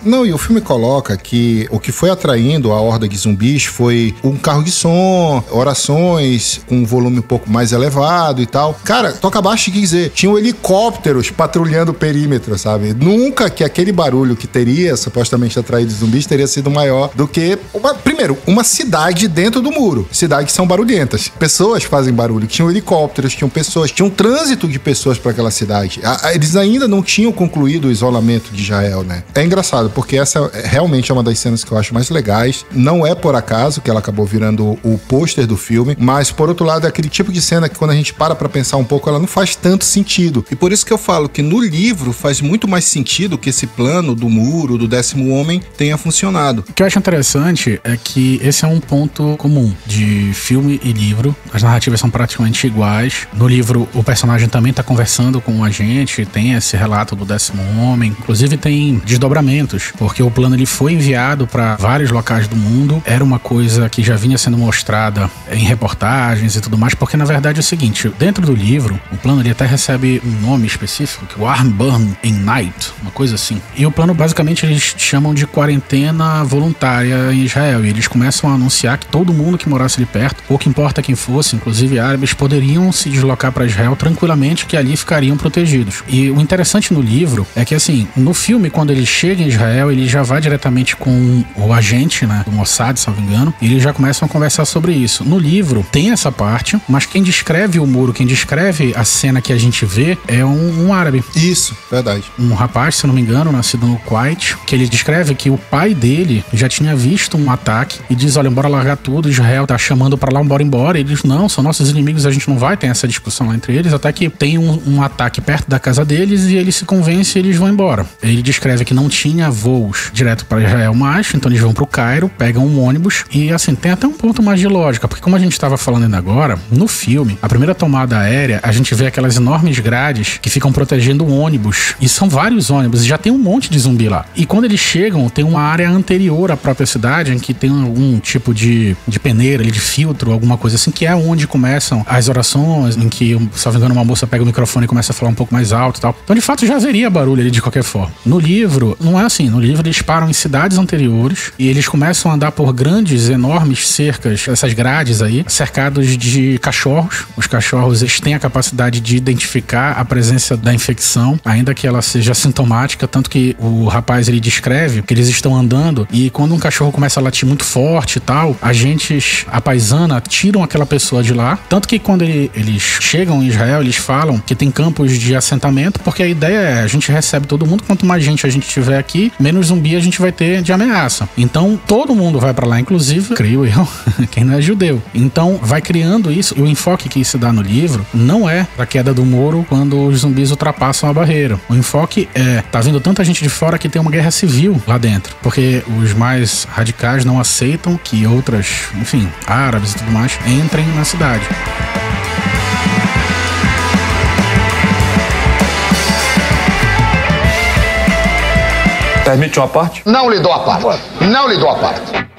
Não, e o filme coloca que o que foi atraindo a horda de zumbis foi um carro de som, orações, com um volume um pouco mais elevado e tal. Cara, tu acabaste de dizer, tinham helicópteros patrulhando o perímetro, sabe? Nunca que aquele barulho que teria supostamente atraído zumbis teria sido maior do que, primeiro, uma cidade dentro do muro. Cidades que são barulhentas. Pessoas fazem barulho. Tinham helicópteros, tinham pessoas, tinha um trânsito de pessoas para aquela cidade. Eles ainda não tinham concluído o isolamento de Israel, né? É engraçado, porque essa realmente é uma das cenas que eu acho mais legais. Não é por acaso que ela acabou virando o pôster do filme, mas por outro lado é aquele tipo de cena que quando a gente para pra pensar um pouco, ela não faz tanto sentido. E por isso que eu falo que no livro faz muito mais sentido que esse plano do muro, do 10º homem, tenha funcionado. O que eu acho interessante é que esse é um ponto comum de filme e livro. As narrativas são praticamente iguais. No livro, o personagem também tá conversando com a gente, tem esse relato do 10º homem. Inclusive tem desdobramentos, porque o plano ele foi enviado para vários locais do mundo. Era uma coisa que já vinha sendo mostrada em reportagens e tudo mais, porque na verdade é o seguinte, dentro do livro, o plano ele até recebe um nome específico, que é o Arm Burn in Night, uma coisa assim. E o plano basicamente eles chamam de quarentena voluntária em Israel, e eles começam a anunciar que todo mundo que morasse ali perto, pouco importa quem fosse, inclusive árabes, poderiam se deslocar para Israel tranquilamente, que ali ficariam protegidos. E o interessante no livro é que assim, no filme, quando ele chega em Israel, ele já vai diretamente com o agente, né, do Mossad, se não me engano, e eles já começam a conversar sobre isso. No livro tem essa parte, mas quem descreve o muro, quem descreve a cena que a gente vê é um árabe. Isso, verdade. Um rapaz, se não me engano, nascido no Kuwait, que ele descreve que o pai dele já tinha visto um ataque e diz, olha, bora largar tudo, Israel tá chamando pra lá, bora embora. E eles, não, são nossos inimigos, a gente não vai ter essa discussão lá entre eles, até que tem um ataque perto da casa deles e ele se convence e eles vão embora. Ele descreve que não tinha voos direto para Israel mais, então eles vão pro Cairo, pegam um ônibus e assim, tem até um ponto mais de lógica, porque como a gente estava falando ainda agora, no filme, a primeira tomada aérea, a gente vê aquelas enormes grades que ficam protegendo o ônibus, e são vários ônibus, e já tem um monte de zumbi lá. E quando eles chegam, tem uma área anterior à própria cidade, em que tem algum tipo de peneira, de filtro, alguma coisa assim, que é onde começam as orações, em que, se não me engano, uma moça pega o microfone e começa a falar um pouco mais alto e tal. Então, de fato, já haveria barulho ali de qualquer forma. No livro, não é assim. No livro, eles param em cidades anteriores e eles começam a andar por grandes, enormes cercas, essas grades aí, cercados de cachorros. Os cachorros, eles têm a capacidade de identificar a presença da infecção, ainda que ela seja sintomática, tanto que o rapaz, ele descreve que eles estão andando e quando um cachorro começa a latir muito forte e tal, agentes, a paisana, tiram aquela pessoa de lá. Tanto que quando eles chegam em Israel, eles falam que tem campos de assentamento, porque a ideia é, a gente recebe todo mundo, quanto mais gente a gente tiver aqui, menos zumbi a gente vai ter de ameaça. Então, todo mundo vai pra lá, inclusive, creio eu, quem não é judeu. Então, vai criando isso, e o enfoque que se dá no livro não é a queda do muro quando os zumbis ultrapassam a barreira. O enfoque é, tá vindo tanta gente de fora que tem uma guerra civil lá dentro, porque os mais radicais não aceitam que outras, enfim, árabes e tudo mais, entrem na cidade. Permite uma parte? Não lhe dou a parte. Não lhe dou a parte.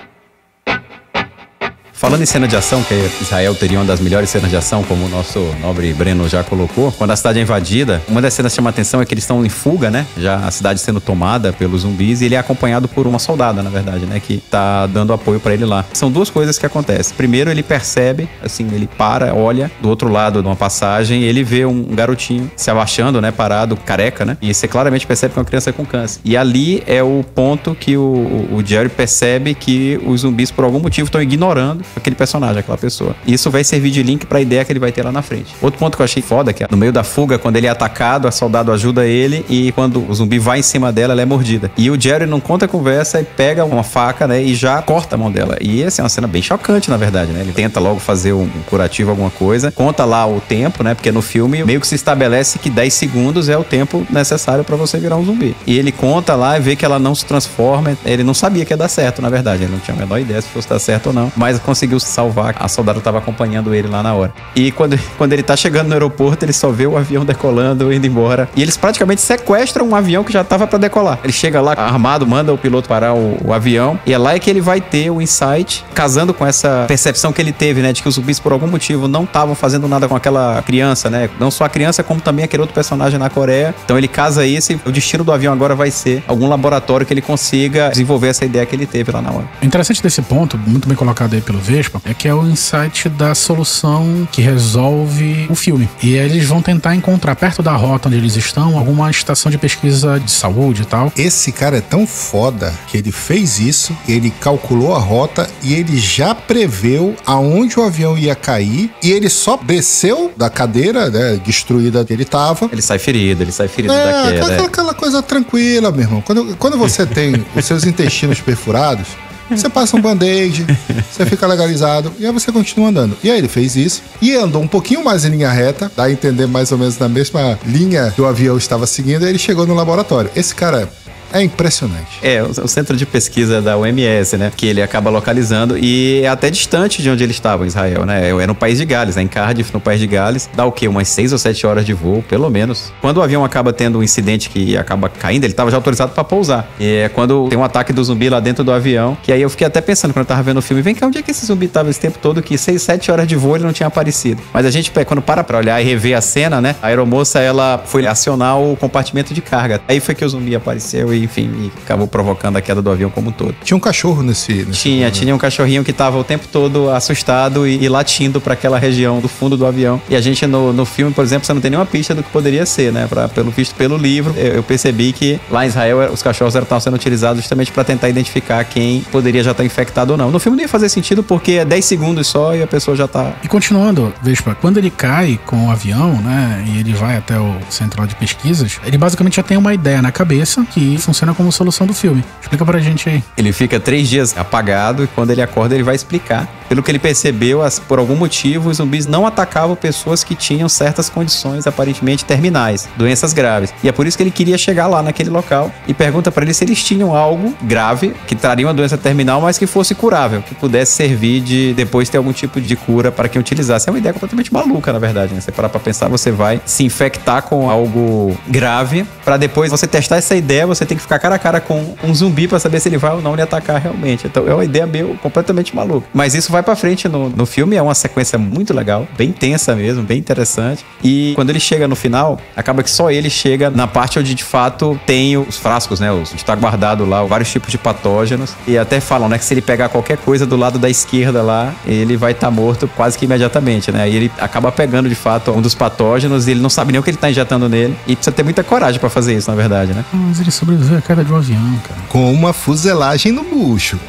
Falando em cena de ação, que Israel teria uma das melhores cenas de ação, como o nosso nobre Breno já colocou, quando a cidade é invadida, uma das cenas que chama a atenção é que eles estão em fuga, né? Já a cidade sendo tomada pelos zumbis, e ele é acompanhado por uma soldada, na verdade, né? Que tá dando apoio pra ele lá. São duas coisas que acontecem. Primeiro, ele percebe, assim, ele para, olha do outro lado de uma passagem, e ele vê um garotinho se abaixando, né? Parado, careca, né? E você claramente percebe que é uma criança com câncer. E ali é o ponto que o Jerry percebe que os zumbis, por algum motivo, estão ignorando aquele personagem, aquela pessoa. E isso vai servir de link pra ideia que ele vai ter lá na frente. Outro ponto que eu achei foda, que é no meio da fuga, quando ele é atacado, a soldado ajuda ele e quando o zumbi vai em cima dela, ela é mordida. E o Jerry não conta a conversa e pega uma faca, né, e já corta a mão dela. E essa é uma cena bem chocante, na verdade, né? Ele tenta logo fazer um curativo, alguma coisa, conta lá o tempo, né? Porque no filme meio que se estabelece que 10 segundos é o tempo necessário pra você virar um zumbi. E ele conta lá e vê que ela não se transforma. Ele não sabia que ia dar certo, na verdade. Ele não tinha a menor ideia se fosse dar certo ou não, mas conseguiu salvar. A soldada estava acompanhando ele lá na hora. E quando ele tá chegando no aeroporto, ele só vê o avião decolando, indo embora. E eles praticamente sequestram um avião que já tava para decolar. Ele chega lá armado, manda o piloto parar o avião, e é lá que ele vai ter o insight, casando com essa percepção que ele teve, né, de que os zumbis por algum motivo não estavam fazendo nada com aquela criança, né? Não só a criança, como também aquele outro personagem na Coreia. Então ele casa isso e o destino do avião agora vai ser algum laboratório que ele consiga desenvolver essa ideia que ele teve lá na hora. O interessante desse ponto, muito bem colocado aí pelo Vespa é que é o insight da solução que resolve o filme. E aí eles vão tentar encontrar perto da rota onde eles estão alguma estação de pesquisa de saúde e tal. Esse cara é tão foda que ele fez isso, ele calculou a rota e ele já preveu aonde o avião ia cair e ele só desceu da cadeira, né, destruída que ele tava. Ele sai ferido da queda. Aquela coisa tranquila, meu irmão. Quando você tem os seus intestinos perfurados, você passa um band-aid, você fica legalizado e aí você continua andando. E aí ele fez isso e andou um pouquinho mais em linha reta, dá a entender mais ou menos na mesma linha que o avião estava seguindo, e ele chegou no laboratório. Esse cara é impressionante. É, o centro de pesquisa da OMS, né? Que ele acaba localizando e é até distante de onde ele estava, em Israel, né? É no país de Gales, né? Em Cardiff, no país de Gales. Dá o quê? Umas 6 ou 7 horas de voo, pelo menos. Quando o avião acaba tendo um incidente que acaba caindo, ele estava já autorizado para pousar. E é quando tem um ataque do zumbi lá dentro do avião, que aí eu fiquei até pensando quando eu tava vendo o filme, vem cá, onde é que esse zumbi tava esse tempo todo que 6, 7 horas de voo ele não tinha aparecido? Mas a gente, quando para pra olhar e rever a cena, né? A aeromoça, ela foi acionar o compartimento de carga. Aí foi que o zumbi apareceu e, enfim, e acabou provocando a queda do avião como um todo. Tinha um cachorro nesse Tinha um cachorrinho que tava o tempo todo assustado e latindo para aquela região do fundo do avião. E a gente no filme, por exemplo, você não tem nenhuma pista do que poderia ser, né? Pelo visto pelo livro, eu percebi que lá em Israel os cachorros estavam sendo utilizados justamente para tentar identificar quem poderia já estar infectado ou não. No filme não ia fazer sentido porque é 10 segundos só e a pessoa já tá... E continuando, Vespa, quando ele cai com o avião, né, e ele vai até o central de pesquisas, ele basicamente já tem uma ideia na cabeça que funciona como solução do filme. Explica pra gente aí. Ele fica 3 dias apagado e quando ele acorda ele vai explicar. Pelo que ele percebeu, por algum motivo os zumbis não atacavam pessoas que tinham certas condições aparentemente terminais, doenças graves. E é por isso que ele queria chegar lá naquele local e pergunta pra eles se eles tinham algo grave que traria uma doença terminal, mas que fosse curável, que pudesse servir de depois ter algum tipo de cura para quem utilizasse. É uma ideia completamente maluca, na verdade, né? Você parar pra pensar, você vai se infectar com algo grave pra depois você testar essa ideia, você tem que ficar cara a cara com um zumbi pra saber se ele vai ou não lhe atacar realmente. Então é uma ideia meio completamente maluca. Mas isso vai pra frente no filme, é uma sequência muito legal, bem tensa mesmo, bem interessante. E quando ele chega no final, acaba que só ele chega na parte onde de fato tem os frascos, né? Onde está guardado lá vários tipos de patógenos. E até falam, né, que se ele pegar qualquer coisa do lado da esquerda lá, ele vai estar morto quase que imediatamente, né? Aí ele acaba pegando de fato um dos patógenos e ele não sabe nem o que ele tá injetando nele. E precisa ter muita coragem pra fazer isso, na verdade, né? Mas ele sobreviveu à queda de um avião, cara. Com uma fuselagem no bucho.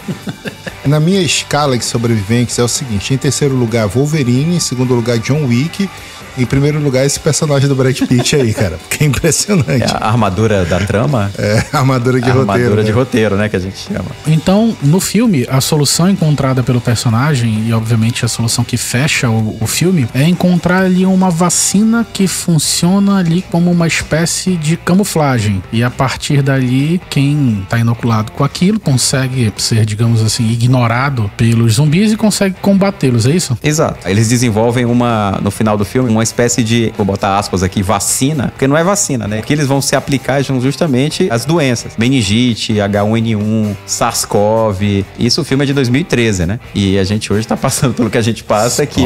Na minha escala de sobreviventes é o seguinte: em terceiro lugar, Wolverine. Em segundo lugar, John Wick. Em primeiro lugar, esse personagem do Brad Pitt aí, cara. Que é impressionante. É a armadura da trama? É, a armadura de roteiro. Armadura de roteiro, né? Que a gente chama. Então, no filme, a solução encontrada pelo personagem, e obviamente a solução que fecha o filme, é encontrar ali uma vacina que funciona ali como uma espécie de camuflagem. E a partir dali, quem tá inoculado com aquilo consegue ser, digamos assim, ignorado pelos zumbis e consegue combatê-los, é isso? Exato. Eles desenvolvem no final do filme, uma espécie de, vou botar aspas aqui, vacina, porque não é vacina, né? Que eles vão se aplicar justamente as doenças. Meningite, H1N1, SARS-CoV. Isso o filme é de 2013, né? E a gente hoje tá passando pelo que a gente passa, que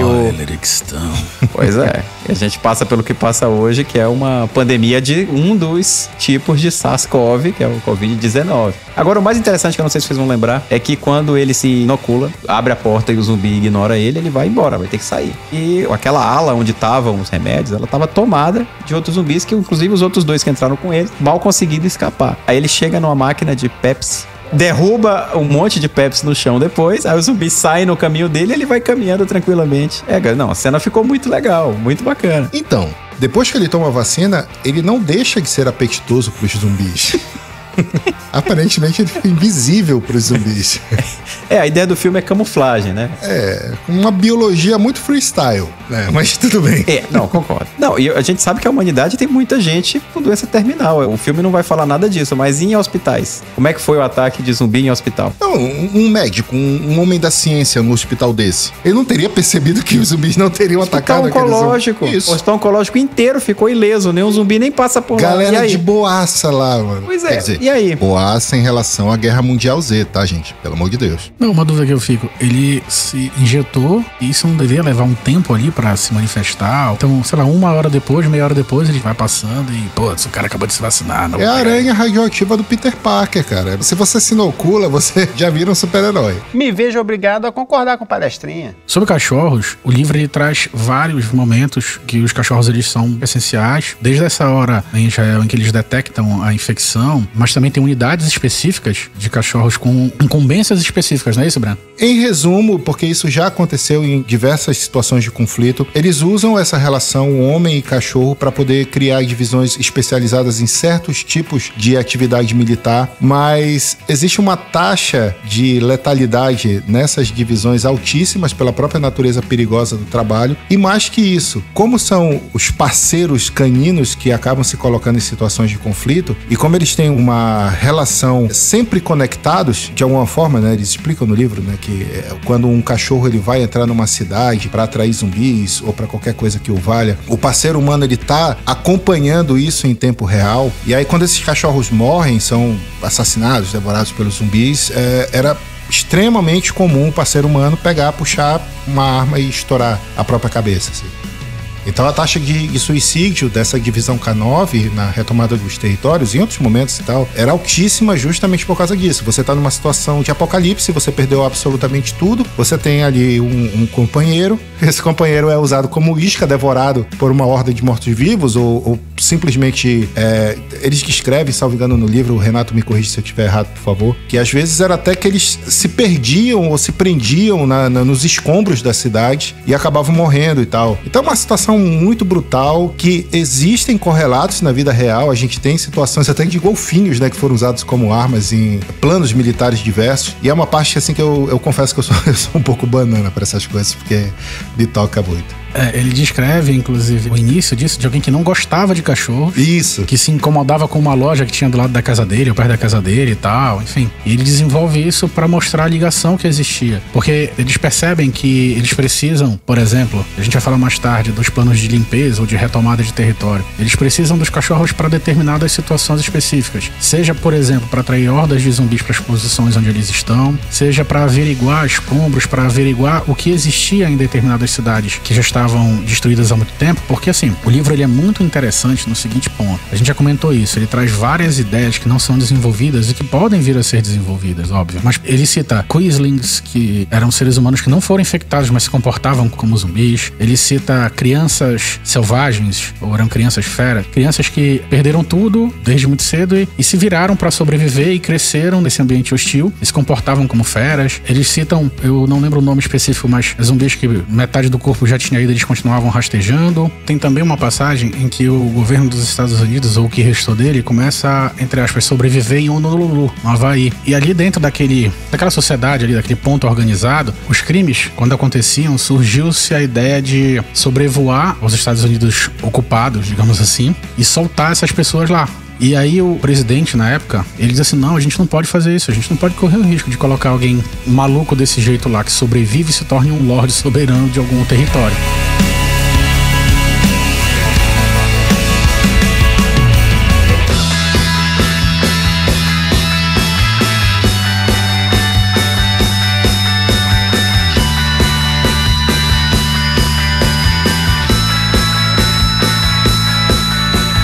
Pois é. A gente passa pelo que passa hoje, que é uma pandemia de um dos tipos de SARS-CoV, que é o Covid-19. Agora, o mais interessante, que eu não sei se vocês vão lembrar, é que quando ele se inocula, abre a porta e o zumbi ignora ele vai embora, vai ter que sair. E aquela ala onde estavam os remédios, ela estava tomada de outros zumbis, que inclusive os outros 2 que entraram com ele, mal conseguiram escapar. Aí ele chega numa máquina de Pepsi, derruba um monte de Pepsi no chão depois, aí o zumbi sai no caminho dele e ele vai caminhando tranquilamente. Não, a cena ficou muito legal, muito bacana. Então, depois que ele toma a vacina, ele não deixa de ser apetitoso pros zumbis. Aparentemente ele fica invisível pros zumbis. A ideia do filme é camuflagem, né? É, uma biologia muito freestyle, né? Mas tudo bem. Não, concordo. Não, e a gente sabe que a humanidade tem muita gente com doença terminal. O filme não vai falar nada disso, mas em hospitais? Como é que foi o ataque de zumbi em hospital? Não, um médico, um homem da ciência no hospital desse, ele não teria percebido que os zumbis não teriam atacado aquele oncológico. Isso. O hospital oncológico inteiro ficou ileso, nenhum zumbi nem passa por lá. Galera de boaça lá, mano. Pois é. Quer dizer, E aí? O Asa em relação à Guerra Mundial Z, tá, gente? Pelo amor de Deus. Não, uma dúvida que eu fico, ele se injetou e isso não deveria levar um tempo ali pra se manifestar? Então, sei lá, 1 hora depois, meia hora depois, ele vai passando e, pô, o cara acabou de se vacinar. Não é a aranha radioativa do Peter Parker, cara. Se você se inocula, você já vira um super-herói. Me vejo obrigado a concordar com o palestrinha. Sobre cachorros, o livro ele traz vários momentos que os cachorros eles são essenciais. Desde essa hora em Israel em que eles detectam a infecção, mas também tem unidades específicas de cachorros com incumbências específicas, não é isso, Breno? Em resumo, porque isso já aconteceu em diversas situações de conflito, eles usam essa relação homem e cachorro para poder criar divisões especializadas em certos tipos de atividade militar, mas existe uma taxa de letalidade nessas divisões altíssimas pela própria natureza perigosa do trabalho, e mais que isso, como são os parceiros caninos que acabam se colocando em situações de conflito, e como eles têm uma relação sempre conectados, de alguma forma, né, eles explicam no livro, né, que quando um cachorro ele vai entrar numa cidade para atrair zumbis ou para qualquer coisa que o valha, o parceiro humano ele tá acompanhando isso em tempo real, e aí quando esses cachorros morrem, são assassinados, devorados pelos zumbis, era extremamente comum o parceiro humano pegar, puxar uma arma e estourar a própria cabeça, assim. Então a taxa de suicídio dessa divisão K9 na retomada dos territórios, em outros momentos e tal, era altíssima justamente por causa disso. Você tá numa situação de apocalipse, você perdeu absolutamente tudo, você tem ali um companheiro, esse companheiro é usado como isca, devorado por uma horda de mortos-vivos, ou simplesmente, eles descrevem, salvo engano no livro, o Renato me corrige se eu estiver errado, por favor, que às vezes era até que eles se perdiam ou se prendiam nos escombros da cidade e acabavam morrendo e tal. Então é uma situação muito brutal, que existem correlatos na vida real. A gente tem situações até de golfinhos, né, que foram usados como armas em planos militares diversos, e é uma parte assim que eu confesso que eu sou um pouco banana para essas coisas, porque me toca muito. Ele descreve, inclusive, o início disso de alguém que não gostava de cachorros. Isso. Que se incomodava com uma loja que tinha do lado da casa dele, ou perto da casa dele e tal, enfim. E ele desenvolve isso para mostrar a ligação que existia. Porque eles percebem que eles precisam, por exemplo, a gente vai falar mais tarde dos planos de limpeza ou de retomada de território. Eles precisam dos cachorros para determinadas situações específicas. Seja, por exemplo, para atrair hordas de zumbis para as posições onde eles estão, seja para averiguar escombros, para averiguar o que existia em determinadas cidades que já estavam destruídas há muito tempo, porque assim, o livro ele é muito interessante no seguinte ponto. A gente já comentou isso, ele traz várias ideias que não são desenvolvidas e que podem vir a ser desenvolvidas, óbvio. Mas ele cita Quislings, que eram seres humanos que não foram infectados, mas se comportavam como zumbis. Ele cita crianças selvagens, ou eram crianças feras, crianças que perderam tudo desde muito cedo e se viraram para sobreviver e cresceram nesse ambiente hostil e se comportavam como feras. Eles citam, eu não lembro o nome específico, mas zumbis que metade do corpo já tinha ido, eles continuavam rastejando. Tem também uma passagem em que o governo dos Estados Unidos, ou o que restou dele, começa a, entre aspas, sobreviver em Honolulu, no Havaí. E ali dentro daquela sociedade ali, daquele ponto organizado, os crimes, quando aconteciam, surgiu-se a ideia de sobrevoar os Estados Unidos ocupados, digamos assim, e soltar essas pessoas lá. E aí o presidente, na época, ele diz assim, não, a gente não pode fazer isso, a gente não pode correr o risco de colocar alguém maluco desse jeito lá, que sobrevive e se torne um lorde soberano de algum território.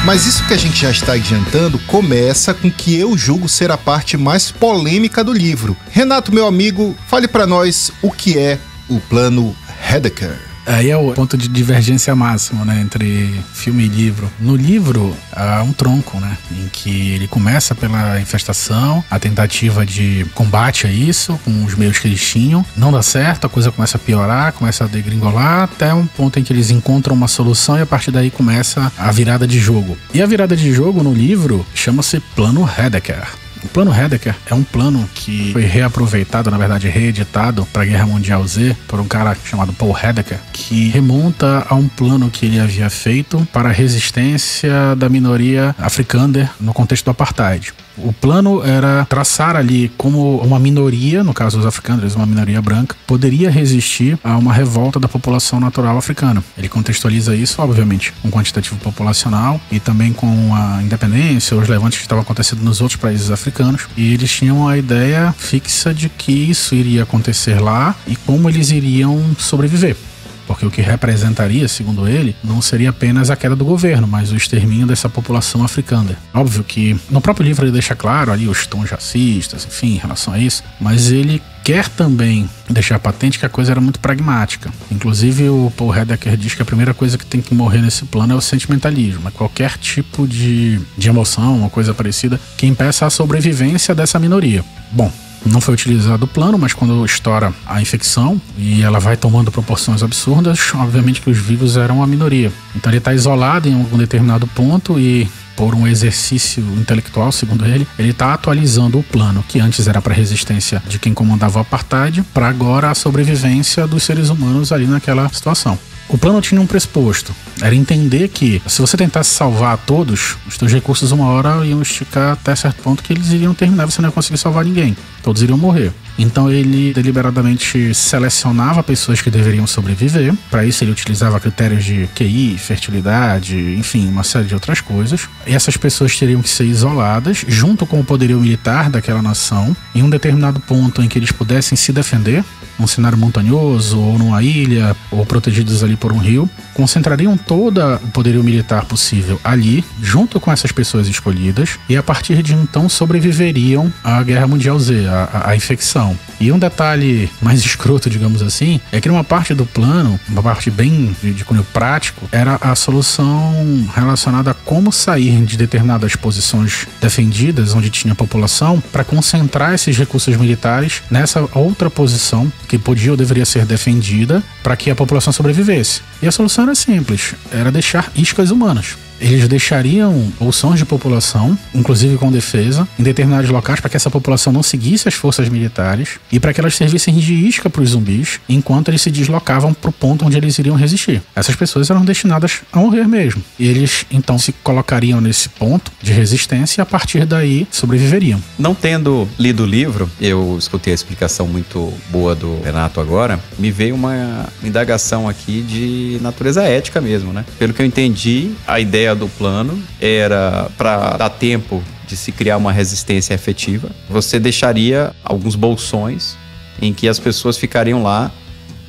Mas isso que a gente já está adiantando começa com o que eu julgo ser a parte mais polêmica do livro. Renato, meu amigo, fale para nós o que é o Plano Heidegger. Aí é o ponto de divergência máximo, né, entre filme e livro. No livro, há um tronco, né, em que ele começa pela infestação, a tentativa de combate a isso, com os meios que eles tinham. Não dá certo, a coisa começa a piorar, começa a degringolar, até um ponto em que eles encontram uma solução e a partir daí começa a virada de jogo. E a virada de jogo no livro chama-se Plano Heidegger. O Plano Heidegger é um plano que foi reaproveitado, na verdade reeditado para a Guerra Mundial Z por um cara chamado Paul Heidegger, que remonta a um plano que ele havia feito para a resistência da minoria africâner no contexto do apartheid. O plano era traçar ali como uma minoria, no caso os africanos, uma minoria branca, poderia resistir a uma revolta da população natural africana. Ele contextualiza isso, obviamente, com quantitativo populacional e também com a independência, os levantes que estavam acontecendo nos outros países africanos. E eles tinham a ideia fixa de que isso iria acontecer lá e como eles iriam sobreviver. Porque o que representaria, segundo ele, não seria apenas a queda do governo, mas o extermínio dessa população africana. Óbvio que no próprio livro ele deixa claro ali os tons racistas, enfim, em relação a isso, mas ele quer também deixar patente que a coisa era muito pragmática. Inclusive o Paul Hedeker diz que a primeira coisa que tem que morrer nesse plano é o sentimentalismo, é qualquer tipo de emoção, uma coisa parecida, que impeça a sobrevivência dessa minoria. Bom, não foi utilizado o plano, mas quando estoura a infecção e ela vai tomando proporções absurdas, obviamente que os vivos eram a minoria. Então ele está isolado em algum determinado ponto e, por um exercício intelectual, segundo ele está atualizando o plano, que antes era para a resistência de quem comandava o apartheid, para agora a sobrevivência dos seres humanos ali naquela situação. O plano tinha um pressuposto, era entender que se você tentasse salvar todos, os teus recursos uma hora iam esticar até certo ponto que eles iriam terminar, você não ia conseguir salvar ninguém, todos iriam morrer. Então ele deliberadamente selecionava pessoas que deveriam sobreviver. Para isso ele utilizava critérios de QI, fertilidade, enfim, uma série de outras coisas. E essas pessoas teriam que ser isoladas junto com o poderio militar daquela nação em um determinado ponto em que eles pudessem se defender, num cenário montanhoso ou numa ilha ou protegidos ali por um rio. Concentrariam todo o poderio militar possível ali, junto com essas pessoas escolhidas, e a partir de então sobreviveriam à Guerra Mundial Z, à infecção. E um detalhe mais escroto, digamos assim, é que numa parte do plano, uma parte bem de cunho prático, era a solução relacionada a como sair de determinadas posições defendidas, onde tinha população, para concentrar esses recursos militares nessa outra posição que podia ou deveria ser defendida para que a população sobrevivesse. E a solução era simples, era deixar iscas humanas. Eles deixariam bolsões de população, inclusive com defesa, em determinados locais para que essa população não seguisse as forças militares e para que elas servissem de isca para os zumbis enquanto eles se deslocavam para o ponto onde eles iriam resistir. Essas pessoas eram destinadas a morrer mesmo. E eles então se colocariam nesse ponto de resistência e a partir daí sobreviveriam. Não tendo lido o livro, eu escutei a explicação muito boa do Renato agora, me veio uma indagação aqui de natureza ética mesmo, né? Pelo que eu entendi, a ideia do plano era para dar tempo de se criar uma resistência efetiva. Você deixaria alguns bolsões em que as pessoas ficariam lá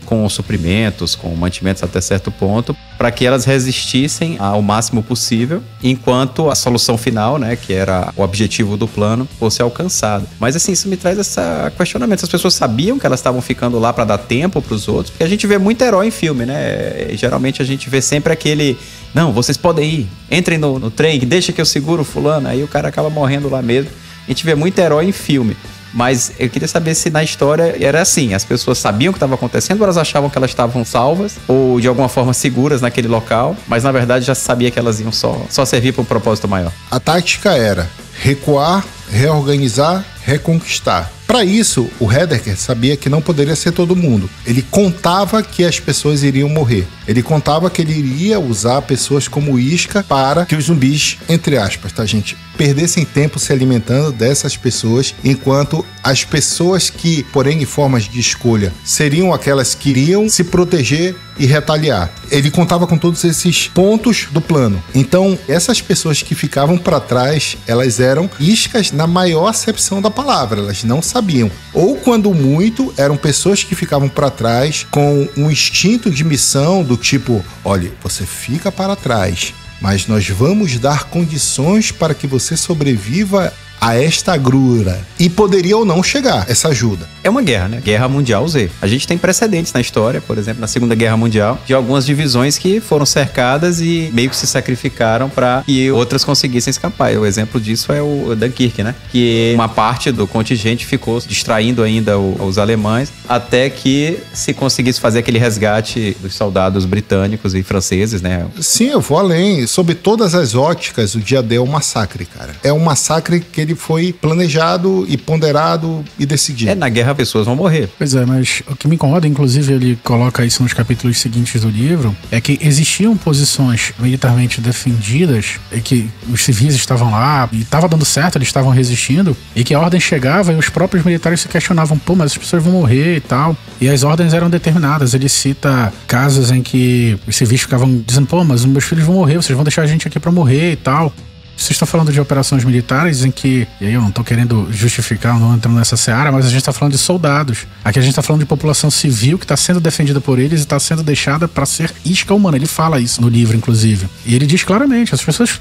com suprimentos, com mantimentos até certo ponto, para que elas resistissem ao máximo possível, enquanto a solução final, né, que era o objetivo do plano, fosse alcançada. Mas assim, isso me traz esse questionamento. As pessoas sabiam que elas estavam ficando lá para dar tempo para os outros? Porque a gente vê muito herói em filme, né? E, geralmente a gente vê sempre aquele... Não, vocês podem ir, entrem no trem, deixa que eu seguro o fulano. Aí o cara acaba morrendo lá mesmo. A gente vê muito herói em filme. Mas eu queria saber se na história era assim, as pessoas sabiam o que estava acontecendo, ou elas achavam que elas estavam salvas, ou de alguma forma seguras naquele local, mas na verdade já sabia que elas iam só servir para um propósito maior. A tática era recuar, reorganizar, reconquistar. Para isso, o Hedeker sabia que não poderia ser todo mundo. Ele contava que as pessoas iriam morrer. Ele contava que ele iria usar pessoas como isca para que os zumbis, entre aspas, tá, gente, perdessem tempo se alimentando dessas pessoas, enquanto as pessoas que, porém, em formas de escolha, seriam aquelas que iriam se proteger e retaliar. Ele contava com todos esses pontos do plano. Então, essas pessoas que ficavam para trás, elas eram iscas na maior acepção da palavra. Elas não sabiam. Ou, quando muito, eram pessoas que ficavam para trás com um instinto de missão do tipo, olha, você fica para trás, mas nós vamos dar condições para que você sobreviva a esta agrura. E poderia ou não chegar essa ajuda. É uma guerra, né? Guerra Mundial Z. A gente tem precedentes na história, por exemplo, na Segunda Guerra Mundial, de algumas divisões que foram cercadas e meio que se sacrificaram para que outras conseguissem escapar. O exemplo disso é o Dunkirk, né? Que uma parte do contingente ficou distraindo ainda os alemães até que se conseguisse fazer aquele resgate dos soldados britânicos e franceses, né? Sim, eu vou além. Sob todas as óticas, o dia D é um massacre, cara. É um massacre que ele ele foi planejado e ponderado e decidido. Na guerra pessoas vão morrer. Pois é, mas o que me incomoda, inclusive ele coloca isso nos capítulos seguintes do livro, é que existiam posições militarmente defendidas e que os civis estavam lá e estava dando certo, eles estavam resistindo, e que a ordem chegava e os próprios militares se questionavam, pô, mas as pessoas vão morrer e tal. E as ordens eram determinadas. Ele cita casos em que os civis ficavam dizendo, pô, mas meus filhos vão morrer, vocês vão deixar a gente aqui pra morrer e tal. Vocês estão falando de operações militares em que, e aí eu não tô querendo justificar, não entrando nessa seara, mas a gente tá falando de soldados. Aqui a gente tá falando de população civil que tá sendo defendida por eles e tá sendo deixada pra ser isca humana. Ele fala isso no livro, inclusive. E ele diz claramente, as pessoas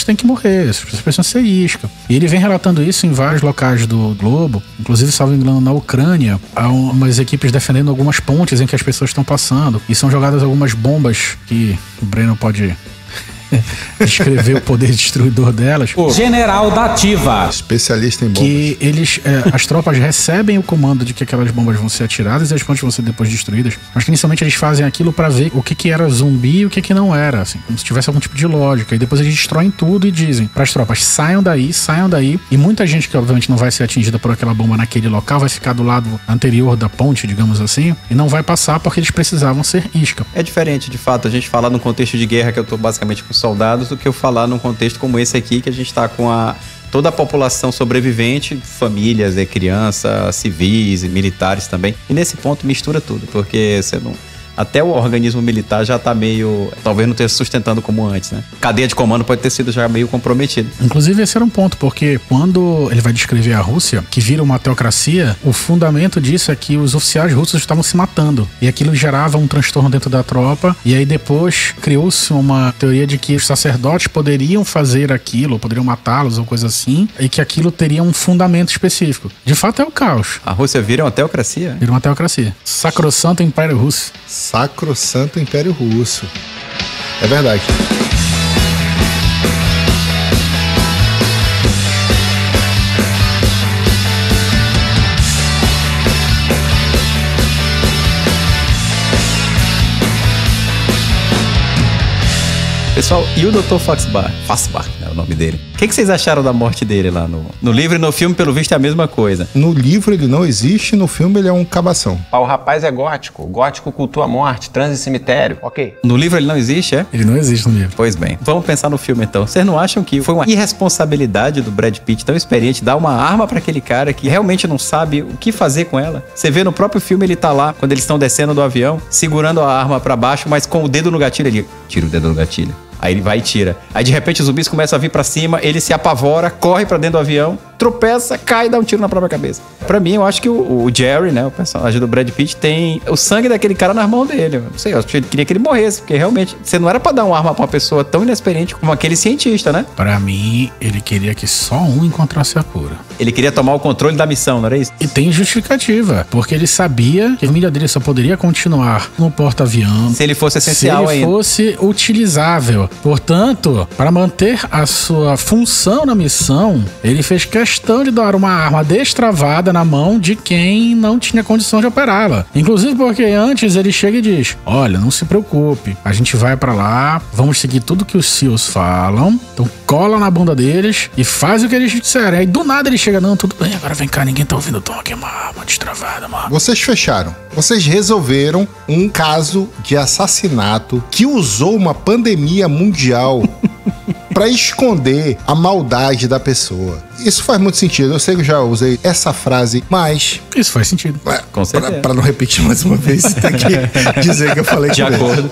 têm que morrer, as pessoas precisam ser isca. E ele vem relatando isso em vários locais do globo, inclusive, salvo engano, na Ucrânia, há umas equipes defendendo algumas pontes em que as pessoas estão passando, e são jogadas algumas bombas que o Breno pode descrever o poder destruidor delas. General da Ativa, especialista em bombas. Que eles, as tropas recebem o comando de que aquelas bombas vão ser atiradas e as pontes vão ser depois destruídas, mas que inicialmente eles fazem aquilo pra ver o que era zumbi e o que não era, assim, como se tivesse algum tipo de lógica, e depois eles destroem tudo e dizem pras tropas, saiam daí, e muita gente que obviamente não vai ser atingida por aquela bomba naquele local vai ficar do lado anterior da ponte, digamos assim, e não vai passar porque eles precisavam ser isca. É diferente, de fato, a gente falar num contexto de guerra que eu tô basicamente com soldados do que eu falar num contexto como esse aqui, que a gente tá com toda a população sobrevivente, famílias, crianças, civis e militares também. E nesse ponto mistura tudo, porque você não... Até o organismo militar já tá meio... Talvez não esteja sustentando como antes, né? Cadeia de comando pode ter sido já meio comprometida. Inclusive, esse era um ponto, porque quando ele vai descrever a Rússia, que vira uma teocracia, o fundamento disso é que os oficiais russos estavam se matando. E aquilo gerava um transtorno dentro da tropa. E aí depois criou-se uma teoria de que os sacerdotes poderiam fazer aquilo, poderiam matá-los ou coisa assim, e que aquilo teria um fundamento específico. De fato, é o caos. A Rússia vira uma teocracia? Vira uma teocracia. Sacrossanto Império Russo. Sacrossanto Império Russo. É verdade. Pessoal, e o Dr. Fassbach, é o nome dele. O que vocês acharam da morte dele lá no livro e no filme, pelo visto, é a mesma coisa? No livro ele não existe, no filme ele é um cabação. O rapaz é gótico. Gótico cultua a morte, transa em cemitério. Ok. No livro ele não existe, é? Ele não existe no livro. Pois bem, vamos pensar no filme então. Vocês não acham que foi uma irresponsabilidade do Brad Pitt, tão experiente, dar uma arma pra aquele cara que realmente não sabe o que fazer com ela? Você vê no próprio filme, ele tá lá, quando eles estão descendo do avião, segurando a arma pra baixo, mas com o dedo no gatilho. Ele tira o dedo do gatilho. Aí ele vai e tira. Aí de repente os zumbis começam a vir pra cima, ele se apavora, corre pra dentro do avião, tropeça, cai e dá um tiro na própria cabeça. Pra mim, eu acho que o Jerry, né, o personagem do Brad Pitt, tem o sangue daquele cara nas mãos dele. Eu não sei, eu queria que ele morresse, porque realmente você não era pra dar uma arma pra uma pessoa tão inexperiente como aquele cientista, né? Pra mim, ele queria que só um encontrasse a cura. Ele queria tomar o controle da missão, não era isso? E tem justificativa, porque ele sabia que a família dele só poderia continuar no porta-avião se ele fosse essencial ainda. Se ele fosse utilizável. Portanto, para manter a sua função na missão, ele fez questão de dar uma arma destravada na mão de quem não tinha condição de operá-la. Inclusive porque antes ele chega e diz: olha, não se preocupe, a gente vai pra lá, vamos seguir tudo que os SEALs falam, então cola na bunda deles e faz o que eles disserem. Aí do nada ele chega: não, tudo bem, agora vem cá, ninguém tá ouvindo, toma aqui uma arma destravada, mano. Vocês fecharam. Vocês resolveram um caso de assassinato que usou uma pandemia mundial pra esconder a maldade da pessoa. Isso faz muito sentido. Eu sei que eu já usei essa frase, mas... Isso faz sentido. Com certeza. Pra não repetir mais uma vez, tem que dizer que eu falei de acordo.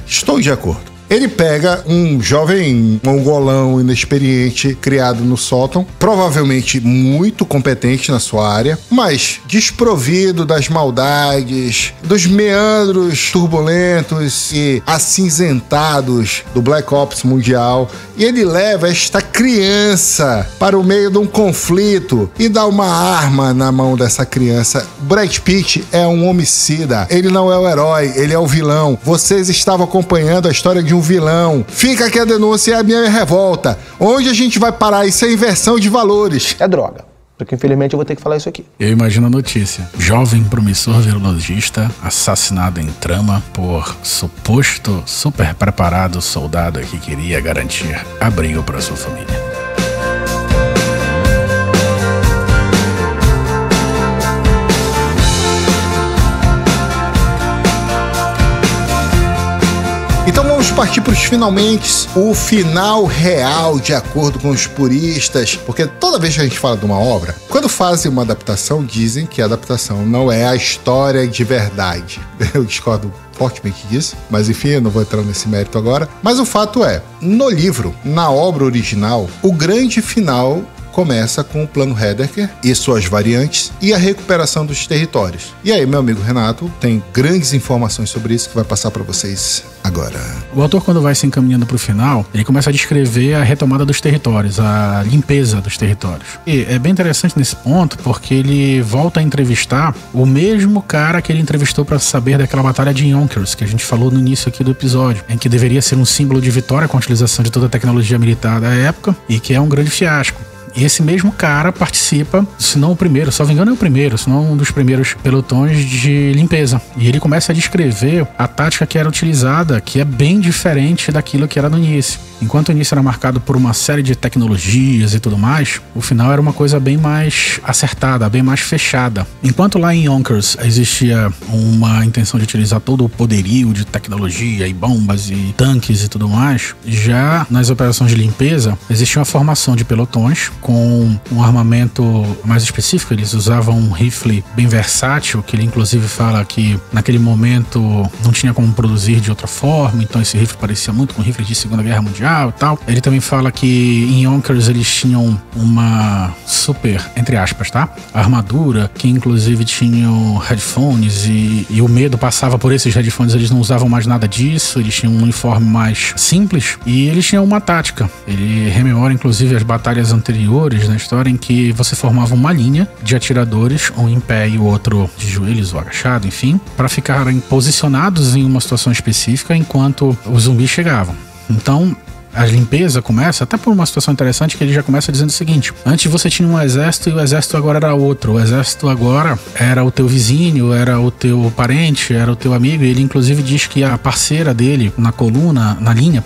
Estou de acordo. Ele pega um jovem mongolão inexperiente, criado no sótão, provavelmente muito competente na sua área, mas desprovido das maldades, dos meandros turbulentos e acinzentados do Black Ops mundial, e ele leva esta criança para o meio de um conflito e dá uma arma na mão dessa criança. Brad Pitt é um homicida, ele não é o herói, ele é o vilão. Vocês estavam acompanhando a história de um vilão. Fica aqui a denúncia e a minha revolta. Onde a gente vai parar? Isso é inversão de valores. É droga. Porque infelizmente eu vou ter que falar isso aqui. Eu imagino a notícia: jovem promissor virologista assassinado em trama por suposto super preparado soldado que queria garantir abrigo para sua família. partir para os finalmente, o final real de acordo com os puristas, porque toda vez que a gente fala de uma obra, quando fazem uma adaptação, dizem que a adaptação não é a história de verdade. Eu discordo fortemente disso, mas enfim, eu não vou entrar nesse mérito agora. Mas o fato é, no livro, na obra original, o grande final começa com o Plano Heidegger e suas variantes e a recuperação dos territórios. E aí, meu amigo Renato tem grandes informações sobre isso que vai passar para vocês agora. O autor, quando vai se encaminhando para o final, ele começa a descrever a retomada dos territórios, a limpeza dos territórios. E é bem interessante nesse ponto, porque ele volta a entrevistar o mesmo cara que ele entrevistou para saber daquela batalha de Yonkers, que a gente falou no início aqui do episódio, em que deveria ser um símbolo de vitória com a utilização de toda a tecnologia militar da época, e que é um grande fiasco. E esse mesmo cara participa, se não o primeiro, se não me engano é o primeiro, se não um dos primeiros pelotões de limpeza. E ele começa a descrever a tática que era utilizada, que é bem diferente daquilo que era no início. Enquanto o início era marcado por uma série de tecnologias e tudo mais, o final era uma coisa bem mais acertada, bem mais fechada. Enquanto lá em Yonkers existia uma intenção de utilizar todo o poderio de tecnologia e bombas e tanques e tudo mais, já nas operações de limpeza existia uma formação de pelotões com um armamento mais específico. Eles usavam um rifle bem versátil, que ele inclusive fala que naquele momento não tinha como produzir de outra forma, então esse rifle parecia muito com rifle de Segunda Guerra Mundial e tal. Ele também fala que em Yonkers eles tinham uma super, entre aspas, tá? Armadura, que inclusive tinham headphones e o medo passava por esses headphones, eles não usavam mais nada disso, eles tinham um uniforme mais simples e eles tinham uma tática. Ele rememora inclusive as batalhas anteriores na história em que você formava uma linha de atiradores, um em pé e o outro de joelhos ou agachado, enfim, para ficarem posicionados em uma situação específica enquanto os zumbis chegavam. Então, a limpeza começa, até por uma situação interessante, que ele já começa dizendo o seguinte: antes você tinha um exército e o exército agora era outro. O exército agora era o teu vizinho, era o teu parente, era o teu amigo. E ele inclusive diz que a parceira dele na linha,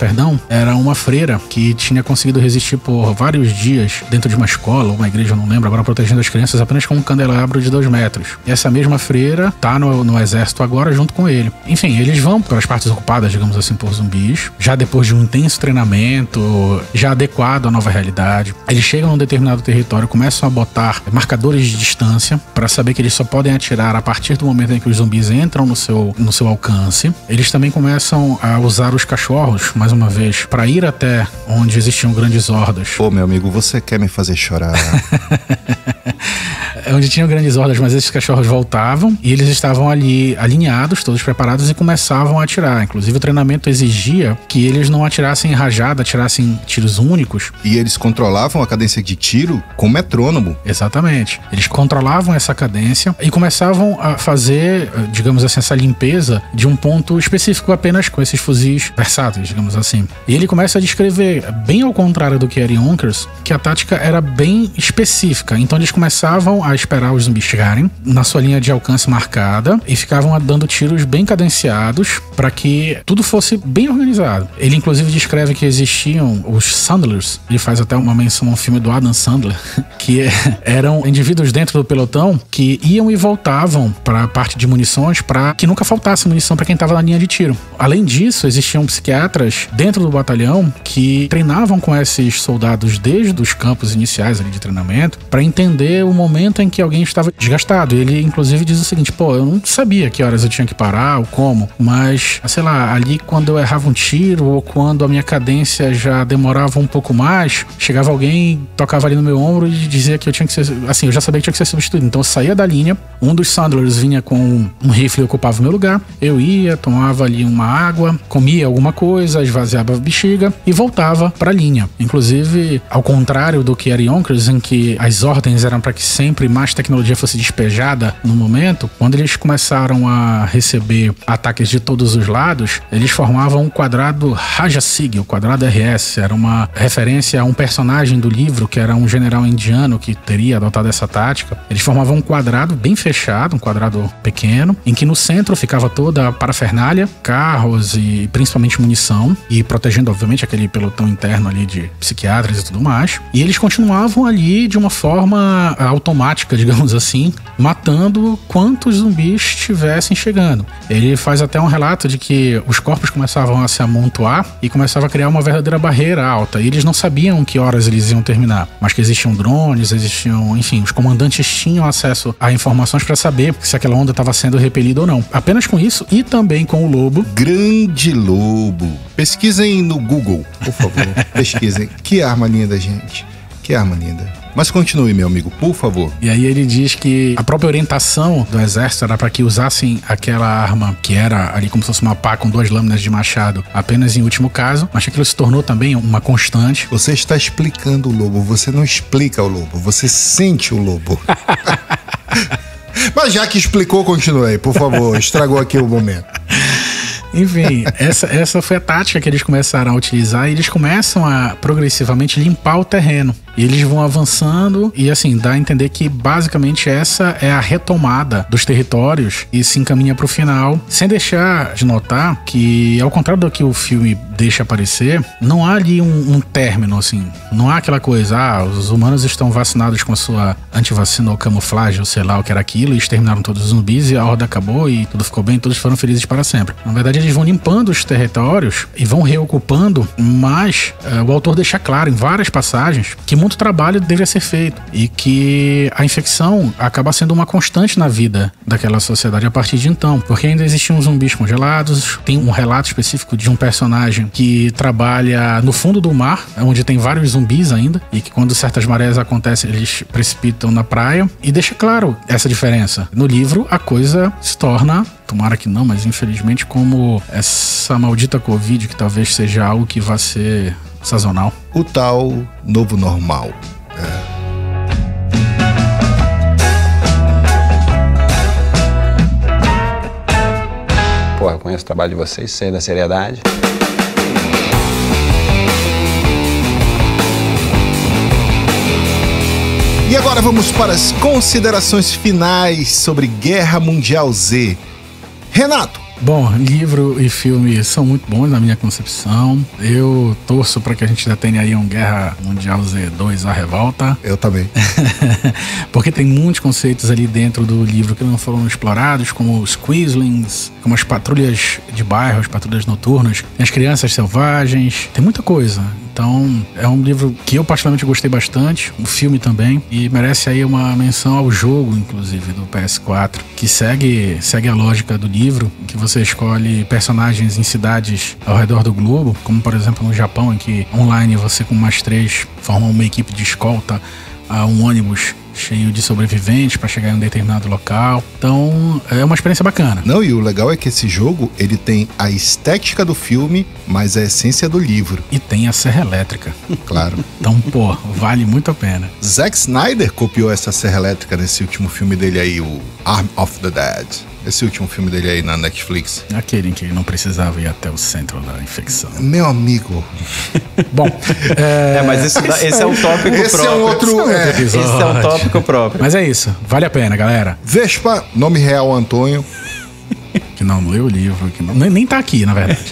era uma freira que tinha conseguido resistir por vários dias dentro de uma escola, uma igreja, eu não lembro agora, protegendo as crianças apenas com um candelabro de 2 metros. E essa mesma freira tá no exército agora junto com ele. Enfim, eles vão para as partes ocupadas, digamos assim, por zumbis, já depois de um intenso treinamento, já adequado à nova realidade. Eles chegam num determinado território, começam a botar marcadores de distância para saber que eles só podem atirar a partir do momento em que os zumbis entram no seu alcance. Eles também começam a usar os cachorros, mais uma vez, para ir até onde existiam grandes hordas. Pô, meu amigo, você quer me fazer chorar? Onde tinham grandes hordas, mas esses cachorros voltavam e eles estavam ali alinhados, todos preparados, e começavam a atirar. Inclusive o treinamento exigia que eles não atirassem em rajada, atirassem tiros únicos. E eles controlavam a cadência de tiro com metrônomo. Exatamente. Eles controlavam essa cadência e começavam a fazer, digamos assim, essa limpeza de um ponto específico apenas com esses fuzis versáteis, digamos assim. E ele começa a descrever, bem ao contrário do que era em Yonkers, que a tática era bem específica. Então eles começavam a esperar os zumbis chegarem na sua linha de alcance marcada e ficavam dando tiros bem cadenciados para que tudo fosse bem organizado. Ele inclusive descreve que existiam os Sandlers. Ele faz até uma menção a um filme do Adam Sandler, que eram indivíduos dentro do pelotão que iam e voltavam para a parte de munições para que nunca faltasse munição para quem estava na linha de tiro. Além disso, existiam psiquiatras dentro do batalhão que treinavam com esses soldados desde os campos iniciais ali de treinamento para entender o momento em que alguém estava desgastado. Ele inclusive diz o seguinte: pô, eu não sabia que horas eu tinha que parar ou como, mas sei lá, ali quando eu errava um tiro ou quando a minha cadência já demorava um pouco mais, chegava alguém, tocava ali no meu ombro e dizia que eu tinha que ser, assim, eu já sabia que tinha que ser substituído. Então eu saía da linha, um dos Sandlers vinha com um rifle e ocupava o meu lugar, eu ia, tomava ali uma água, comia alguma coisa, esvaziava a bexiga e voltava pra linha. Inclusive, ao contrário do que era Yonkers, em que as ordens eram para que sempre mais tecnologia fosse despejada no momento, quando eles começaram a receber ataques de todos os lados, eles formavam um quadrado Rajasig, o quadrado chamado RS. Era uma referência a um personagem do livro, que era um general indiano que teria adotado essa tática. Eles formavam um quadrado bem fechado, um quadrado pequeno, em que no centro ficava toda a parafernália, carros e principalmente munição, e protegendo, obviamente, aquele pelotão interno ali de psiquiatras e tudo mais. E eles continuavam ali de uma forma automática, digamos assim, matando quantos zumbis estivessem chegando. Ele faz até um relato de que os corpos começavam a se amontoar e começava a criar uma verdadeira barreira alta. E eles não sabiam que horas eles iam terminar, mas que existiam drones, enfim, os comandantes tinham acesso a informações para saber se aquela onda estava sendo repelida ou não. Apenas com isso e também com o lobo. Grande lobo. Pesquisem no Google, por favor. Pesquisem. Que arma linda, gente. Que arma linda. Mas continue, meu amigo, por favor. E aí ele diz que a própria orientação do exército era para que usassem aquela arma, que era ali como se fosse uma pá com 2 lâminas de machado, apenas em último caso, mas que aquilo se tornou também uma constante. Você está explicando o lobo, você não explica o lobo, você sente o lobo. Mas já que explicou, continue aí, por favor. Estragou aqui o momento. Enfim, essa foi a tática que eles começaram a utilizar, e eles começam a progressivamente limpar o terreno. E eles vão avançando e, assim, dá a entender que basicamente essa é a retomada dos territórios e se encaminha pro final, sem deixar de notar que, ao contrário do que o filme deixa aparecer, não há ali um término, assim. Não há aquela coisa, os humanos estão vacinados com a sua antivacina ou camuflagem, ou sei lá o que era aquilo, e exterminaram todos os zumbis e a horda acabou e tudo ficou bem, todos foram felizes para sempre. Na verdade, eles vão limpando os territórios e vão reocupando, mas o autor deixa claro em várias passagens que muito trabalho deveria ser feito e que a infecção acaba sendo uma constante na vida daquela sociedade a partir de então, porque ainda existiam zumbis congelados. Tem um relato específico de um personagem que trabalha no fundo do mar, onde tem vários zumbis ainda, e que quando certas marés acontecem, eles precipitam na praia, e deixa claro essa diferença. No livro, a coisa se torna, tomara que não, mas infelizmente, como essa maldita Covid, que talvez seja algo que vai ser sazonal. O tal novo normal. Pô, eu conheço o trabalho de vocês, sei da seriedade. E agora vamos para as considerações finais sobre Guerra Mundial Z. Renato! Bom, livro e filme são muito bons na minha concepção. Eu torço para que a gente já tenha aí um Guerra Mundial Z2, A Revolta. Eu também. Porque tem muitos conceitos ali dentro do livro que não foram explorados, como os Quislings, como as patrulhas de bairro, as patrulhas noturnas, as crianças selvagens, tem muita coisa. Então, é um livro que eu particularmente gostei bastante, o filme também, e merece aí uma menção ao jogo, inclusive, do PS4, que segue a lógica do livro, que você escolhe personagens em cidades ao redor do globo, como por exemplo no Japão, em que online você com mais 3 formam uma equipe de escolta a um ônibus cheio de sobreviventes para chegar em um determinado local. Então, é uma experiência bacana. Não, e o legal é que esse jogo, ele tem a estética do filme, mas a essência do livro. E tem a serra elétrica. Claro. Então, pô, vale muito a pena. Zack Snyder copiou essa serra elétrica nesse último filme dele aí, o Arm of the Dead. Esse último filme dele aí na Netflix. Aquele em que ele não precisava ir até o centro da infecção. Meu amigo. Bom, mas esse é um tópico próprio. Esse é um outro Esse é um tópico próprio. Mas é isso. Vale a pena, galera. Vespa, nome real Antônio. Que não leu o livro, que nem tá aqui, na verdade.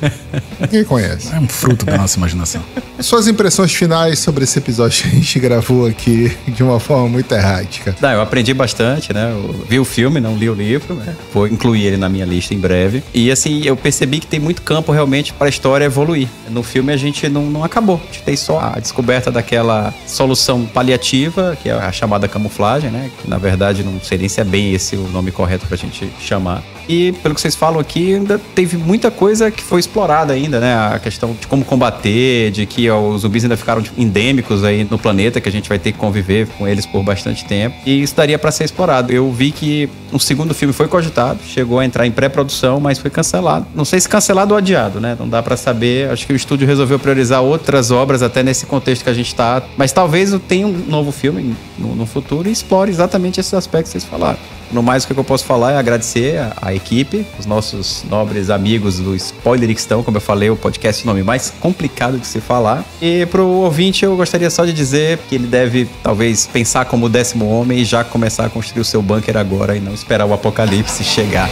Ninguém conhece. É um fruto da nossa imaginação. Suas impressões finais sobre esse episódio que a gente gravou aqui de uma forma muito errática. Eu aprendi bastante, né? Eu vi o filme, não li o livro, né? Vou incluir ele na minha lista em breve. E assim, eu percebi que tem muito campo realmente para a história evoluir. No filme a gente não acabou. A gente tem só a descoberta daquela solução paliativa, que é a chamada camuflagem, né? Que na verdade não sei nem se é bem esse o nome correto pra gente chamar. E pelo que vocês falam aqui, ainda teve muita coisa que foi explorada ainda, né? A questão de como combater, de que os zumbis ainda ficaram endêmicos aí no planeta, que a gente vai ter que conviver com eles por bastante tempo. E isso daria pra ser explorado. Eu vi que um segundo filme foi cogitado, chegou a entrar em pré-produção, mas foi cancelado. Não sei se cancelado ou adiado, né? Não dá pra saber. Acho que o estúdio resolveu priorizar outras obras até nesse contexto que a gente tá. Mas talvez tenha um novo filme no futuro e explore exatamente esses aspectos que vocês falaram. No mais, o que eu posso falar é agradecer a equipe, os nossos nobres amigos do Spoileristão, como eu falei, o podcast é o nome mais complicado de se falar. E pro ouvinte, eu gostaria só de dizer que ele deve, talvez, pensar como o 10º homem e já começar a construir o seu bunker agora e não esperar o apocalipse chegar.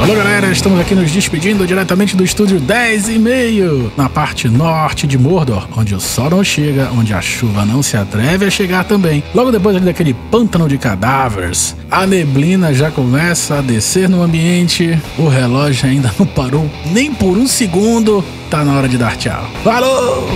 Alô galera, estamos aqui nos despedindo diretamente do estúdio 10,5, na parte norte de Mordor, onde o sol não chega, onde a chuva não se atreve a chegar também. Logo depois ali daquele pântano de cadáveres, a neblina já começa a descer no ambiente, o relógio ainda não parou nem por um segundo, tá na hora de dar tchau. Falou!